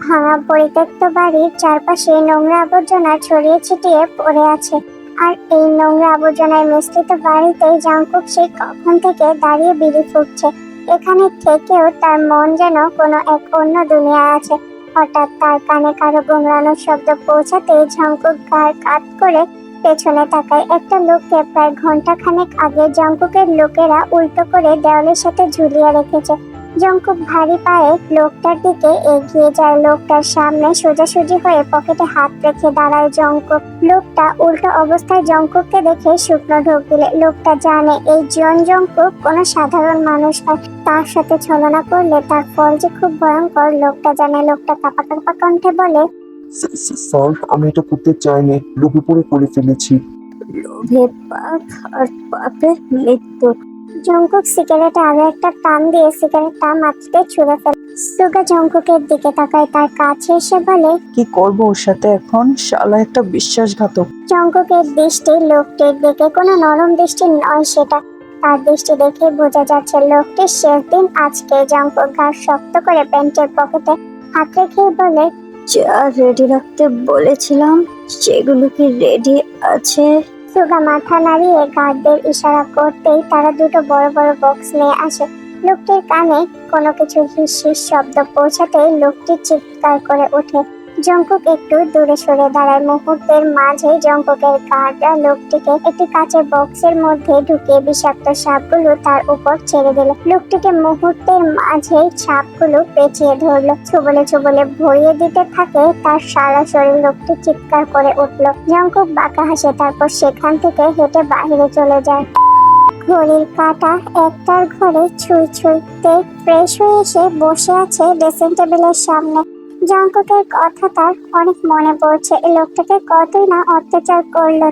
ভাঙা পরিত্যক্ত বাড়ির চারপাশে নোংরা আবর্জনা ছড়িয়ে ছিটিয়ে পড়ে আছে। আর এই নোংরা আবর্জনায় মিশ্রিত বাড়িতে জঙ্কুক সেই কখন থেকে দাঁড়িয়ে বিড়ি ফুঁকছে। এখানে থেকেও তার মন যেন কোনো এক অন্য দুনিয়া আছে। হঠাৎ তার কানে কারো গুমরানোর শব্দ পৌঁছাতে জঙ্কুক ঘাড় কাত করে পেছনে তাকায়। একটা লোককে প্রায় ঘন্টাখানেক আগে জঙ্কুকের লোকেরা উল্টো করে দেওয়ালের সাথে ঝুলিয়ে রেখেছে। জঙ্কুক ভারী পায়ে লোকটার দিকে এগিয়ে যায়। লোকটার সামনে সোজাসুজি হয়ে পকেটে হাত রেখে দাঁড়ায় জঙ্কুক। লোকটা উল্টো অবস্থায় জঙ্কুককে দেখে শুকনো ঢোক দিলে। লোকটা জানে এই জিয়ন জঙ্কুক কোনো সাধারণ মানুষ নয়। তার সাথে ছলনা করলে তার ফল যে খুব ভয়ঙ্কর লোকটা জানে। লোকটা কাঁপা কাঁপা কণ্ঠে বলে, স্যার, আমি এটা করতে চাইনি, লোভে পড়ে করে ফেলেছি। লোভে পাপ আর পাপে মৃত্যু। জঙ্কুক সিগারেটে আরো একটা টান দিয়ে সিগারেটটা মাটিতে ছুঁড়ে ফেলে। সুগা জঙ্কুকের দিকে তাকায়, তার কাছে এসে বলে, কি করবো ওর সাথে এখন? শালা একটা বিশ্বাসঘাতক। জঙ্কুকের দৃষ্টি লোকটির দিকে, কোনো নরম দৃষ্টি নয় সেটা। তার দৃষ্টি দেখে বোঝা যাচ্ছে লোকটির শেষ দিন আজকে। জঙ্কুক ঘাড় শক্ত করে প্যান্টের পকেটে হাত রেখে বলে, যা রেডি রাখতে বলেছিলাম সেগুলো কি রেডি আছে? সুগা মাথা নাড়িয়ে গার্ডদের ইশারা করতেই তারা দুটো বড় বড় বক্স নিয়ে আসে। লোকটির কানে কোনো কিছু হিস হিস শব্দ পৌঁছাতেই লোকটি চিৎকার করে ওঠে। জঙ্কুক একটু দূরে সরে দাঁড়ায়। মুহূর্তের মাঝে জঙ্কুকের গার্ডরা লোকটিকে একটি কাচের বক্সের মধ্যে ঢুকিয়ে বিষাক্ত সাপগুলো তার উপর ছেড়ে দিল। লোকটিকে মুহূর্তের মাঝে সাপগুলো পেঁচিয়ে ধরলো, ছুবলে ছুবলে ভরিয়ে দিতে থাকে তার সারা শরীর। লোকটি চিৎকার করে উঠল। জঙ্কুক বাঁকা হাসে, তারপর সেখান থেকে হেঁটে বাইরে চলে যায়। ঘড়ির কাঁটা একটার ঘরে ছুঁই ছুঁইতে ফ্রেশ হয়ে এসে বসে আছে ড্রেসিং টেবিলের সামনে। জঙ্কুকের কথা তার অনেক মনে পড়ছে। এই লোকটাকে কতই না অত্যাচার করলো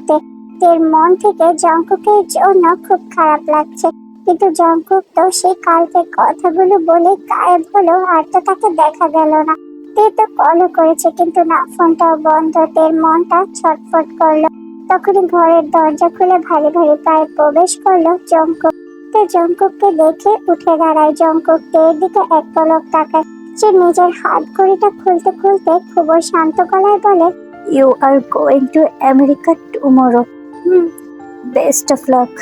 তের মন থেকে জঙ্কুকের জন্য খুব খারাপ লাগছে। কিন্তু জঙ্কুক তো সেই কালকে কথাগুলো বলে গায়েব হলো, আর তো তাকে দেখা গেল না। তে তো কলও করেছে কিন্তু না, ফোনটাও বন্ধ। তের মনটা ছটফট করলো। তখনই ঘরের দরজা খুলে ভারী ভারী পায়ে প্রবেশ করলো জঙ্কুক। তে জঙ্কুককে দেখে উঠে দাঁড়ায়। জঙ্কুক তের দিকে এক পলক তাকায়। সে নিজের হাত ঘড়িটা খুলতে খুলতে খুবই শান্ত গলায় বলে, you are going to America tomorrow. Best of luck.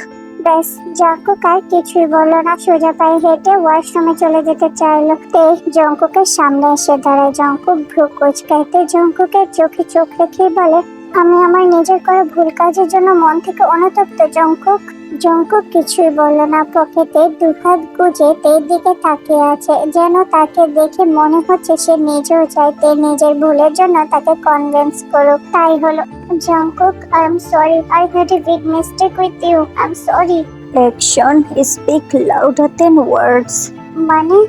ব্যাস, জঙ্কুক আর কিছুই বললো না। সোজা পায়ে হেঁটে ওয়াশরুমে চলে যেতে চাইলো। তে জঙ্কুকের সামনে এসে দাঁড়ায়। জঙ্কুক ভ্রু কুঁচকায়। তে জঙ্কুকের চোখে চোখ রেখে বলে, আমি আমার নিজের করা ভুল কাজের জন্য মন থেকে অনুতপ্ত জঙ্কুক। জঙ্কুক কিছুই বলল না। পকেটে দুহাত গুজে তের দিকে তাকিয়ে আছে, যেন তাকে দেখে মনে হচ্ছে সে নিজেও চাইতে নিজের ভুলের জন্য তাকে কনভিন্স করুক। তাই হলো, Jungkook, I am sorry, I had a big mistake with you, I am sorry. Action speak louder then words. মানে?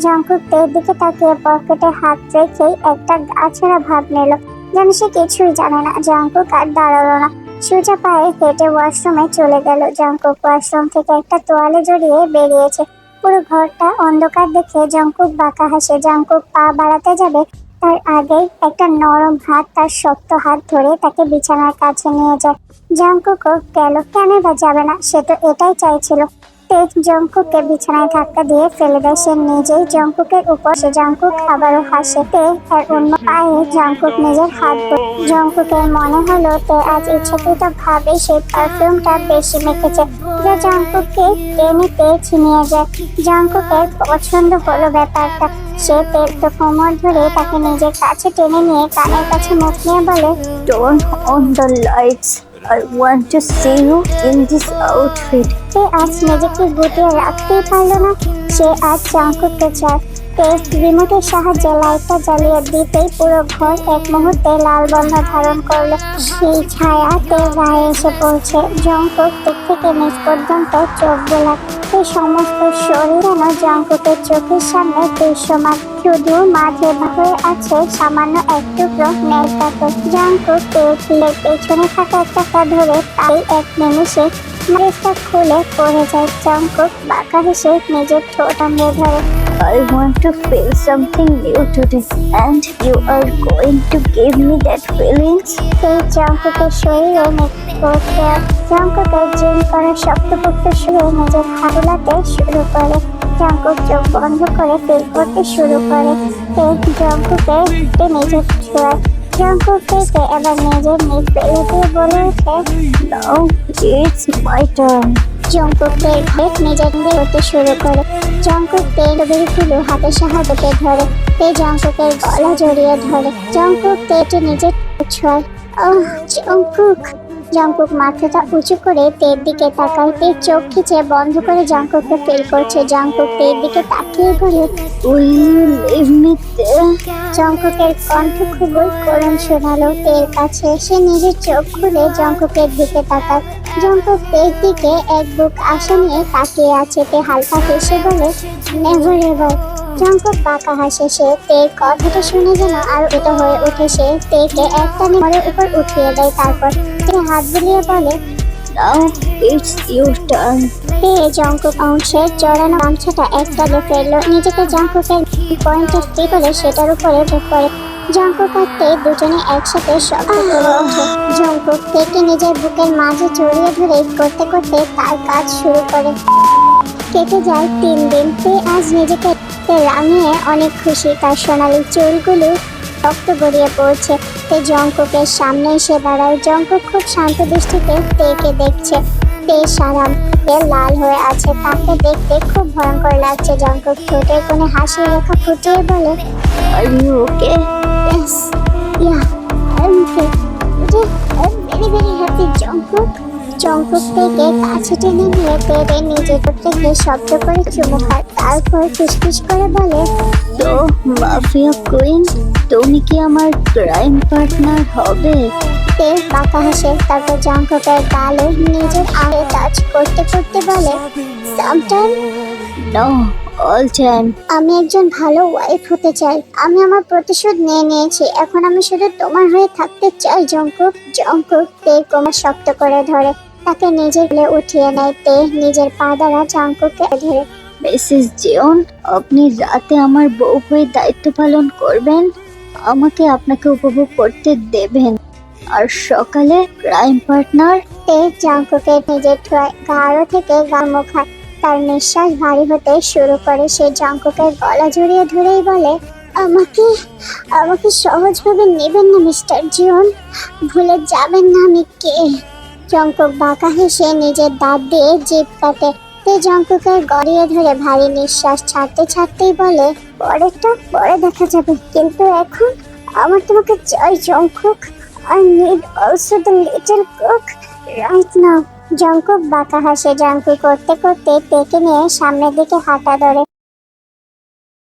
জঙ্কুক তের দিকে তাকিয়ে পকেটে হাত রেখেই একটা গাছড়া ভাব নিল, যেন সে কিছুই জানে না। জঙ্কুক আর দাঁড়ালো না, সোজা পায়ে হেঁটে ওয়াশরুমে চলে গেল। জঙ্কুক ওয়াশরুম থেকে একটা তোয়ালে জড়িয়ে বেরিয়েছে। পুরো ঘরটা অন্ধকার দেখে জঙ্কুক বাঁকা হাসে। জঙ্কুক পা বাড়াতে যাবে, তার আগেই একটা নরম হাত তার শক্ত হাত ধরে তাকে বিছানার কাছে নিয়ে যায়। জঙ্কুকও গেল, কেন বা যাবে না, সে তো এটাই চাইছিল। তে জঙ্কুককে বিছানায় ধাক্কা দিয়ে ফেলে দেয়। সে নিজেই জঙ্কুকের উপর। সে জঙ্কুক আবারও হাসে। তে আর অন্য পায়ে জঙ্কুক নিজের হাত। জঙ্কুকের মনে হলো তে আজ ইচ্ছাকৃত ভাবে সেই পারফিউমটা বেশি মেখেছে, যা জঙ্কুককে টেনে ছিনিয়ে যায়। জঙ্কুকের পছন্দ হলো ব্যাপারটা। সে তের তো কোমর ধরে তাকে নিজের কাছে টেনে নিয়ে কানের কাছে মুখ নিয়ে বলে, Turn on the lights. I want to see you in this outfit. সে আজ নিজেকে গুটিয়ে রাখতেই পারলো না। সে আজ জঙ্কুককে চায়। রিমোটের সাহায্যে লাইটটা জ্বালিয়ে দিতেই পুরো ঘর এক মুহূর্তে লাল বর্ণ ধারণ করলো। সেই ছায়া তের গায়ে এসে পড়ছে। জঙ্কুক থেকে নিচ পর্যন্ত চোখ বোলাচ্ছে। সমস্ত শরীর যেন জঙ্কুকের চোখের সামনে দৃশ্যমান। শুধু মাঝে হয়ে আছে সামান্য এক টুকরো নেল পাথর। জঙ্কুক তের পেছনে থাকা একটা ধরে তাই এক নিমিষে ড্রেসটা খুলে পড়ে যায়। জঙ্কুক বাঁকা হেসে নিজের ঠোঁট আঙড়ে ধরে। I want to feel something new today, and you are going to give me that feelings. সেই জঙ্কুকের শরীরে পড়ছে। জঙ্কুকের জিম করা শক্তপোক্ত শরীরে নিজের হাত বুলাতে শুরু করে। জঙ্কুক চোখ বন্ধ করে ফিল করতে শুরু করে। জঙ্কুকে নিজের ছোঁয়ায়। জঙ্কুক থেকে এবার নিজের নিজ বেলে দিয়ে বলে ওঠে, Now it's my turn. Jungkook তের নিজের করতে শুরু করে। জঙ্কুক তেল বেরিগুলো হাতের সাহায্যে ধরে। তে জঙ্কুকের গলা জড়িয়ে ধরে। জঙ্কুক তেটি নিজের ছোঁয়। জঙ্কুক। জঙ্কুক মাথাটা উঁচু করে তের দিকে তাকায়। তে চোখ খিচে বন্ধ করে জঙ্কুককে ফিল করছে। জঙ্কুক তের দিকে তাকিয়ে বলে, Will you leave me there? জঙ্কুকের কণ্ঠ খুবই করুণ শোনালো তের কাছে। সে নিজের চোখ খুলে জঙ্কুকের দিকে তাকায়। জঙ্কুক তের দিকে এক বুক আশা নিয়ে তাকিয়ে আছে। তে হালকা হেসে বলে, নেভার এভার। জঙ্কুক বাঁকা হাসে। সে তের কথাটা শুনে যেন আরো উত হয়ে উঠে। সে তেকে একটা নিমরের উপর উঠিয়ে দেয়। তারপর তে হাত বুলিয়ে বলে, Now it's your turn. তে জঙ্কুক অংশের জড়ানো গামছাটা একটালে ফেললো। নিজেকে জঙ্কুকের পয়েন্টে স্থির করে সেটার উপরে বুক করে। জঙ্কুক আর তে দুজনে একসাথে শব্দ করে ওঠে। জঙ্কুক তেকে নিজের বুকের মাঝে জড়িয়ে ধরে করতে করতে তার কাজ শুরু করে। কেটে যায় 3 দিন। তে আজ নিজেকে রাঙিয়ে অনেক খুশি। তার সোনালি চুলগুলো রক্ত গড়িয়ে পড়ছে। তে জঙ্কুকের সামনে এসে দাঁড়ায়। জঙ্কুক খুব শান্ত দৃষ্টিতে তেকে দেখছে। তে সারা মুখে লাল হয়ে আছে, তাকে দেখতে খুব ভয়ঙ্কর লাগছে। জঙ্কুক ঠোঁটের কোণে হাসি রেখা ফুটিয়ে বলে, are you okay? Yes, yeah, I'm okay. I'm very very happy, Jungkook. Jungkook থেকে কাছে টেনে নিয়ে তেরে নিজের থেকে শব্দ করে চুমু খায়, তারপর ফিসফিস করে বলে, তো মাফিয়া কুইন, তুমি কি আমার ক্রাইম পার্টনার হবে? তে বাঁকা হাসে, তারপর জঙ্কুকের গালে নিজের আগে টাচ করতে করতে বলে, সামটাইম নো, অল টাইম। আমি একজন ভালো ওয়াইফ হতে চাই। আমি আমার প্রতিশোধ নিয়ে নিয়েছি, এখন আমি শুধু তোমার হয়ে থাকতে চাই জঙ্কুক। জঙ্কুক তের কোমর শক্ত করে ধরে, তাকে নিজের কোলে উঠিয়ে নেয়। তে নিজের পা দ্বারা জঙ্কুককে ধরে। মিসেস জিওন, আপনি রাতে আমার বউ হয়ে দায়িত্ব পালন করবেন, আমাকে আপনাকে উপভোগ করতে দেবেন, আর সকালে ক্রাইম পার্টনার। তে জঙ্কুকের নিজের গাঢ় থেকে গা মুখায়, তার নিঃশ্বাস ভারী হতে শুরু করে। সে জঙ্কুকের গলা জড়িয়ে ধরেই বলে, আমাকে আমাকে সহজভাবে নেবেন না মিস্টার জিওন, ভুলে যাবেন না আমি কে। জঙ্কুক বাঁকা হেসে নিজের দাঁত দিয়ে জিভ কাটে। তে জঙ্কুকের গড়িয়ে ধরে ভারী নিঃশ্বাস ছাড়তে ছাড়তেই বলে, পরেরটা পরে দেখা যাবে, কিন্তু এখন আমার তোমাকে চাই Jungkook. I need also the little cook right now. Jungkook বাঁকা হাসে। জঙ্কুক করতে করতে তেকে নিয়ে সামনের দিকে হাঁটা ধরে।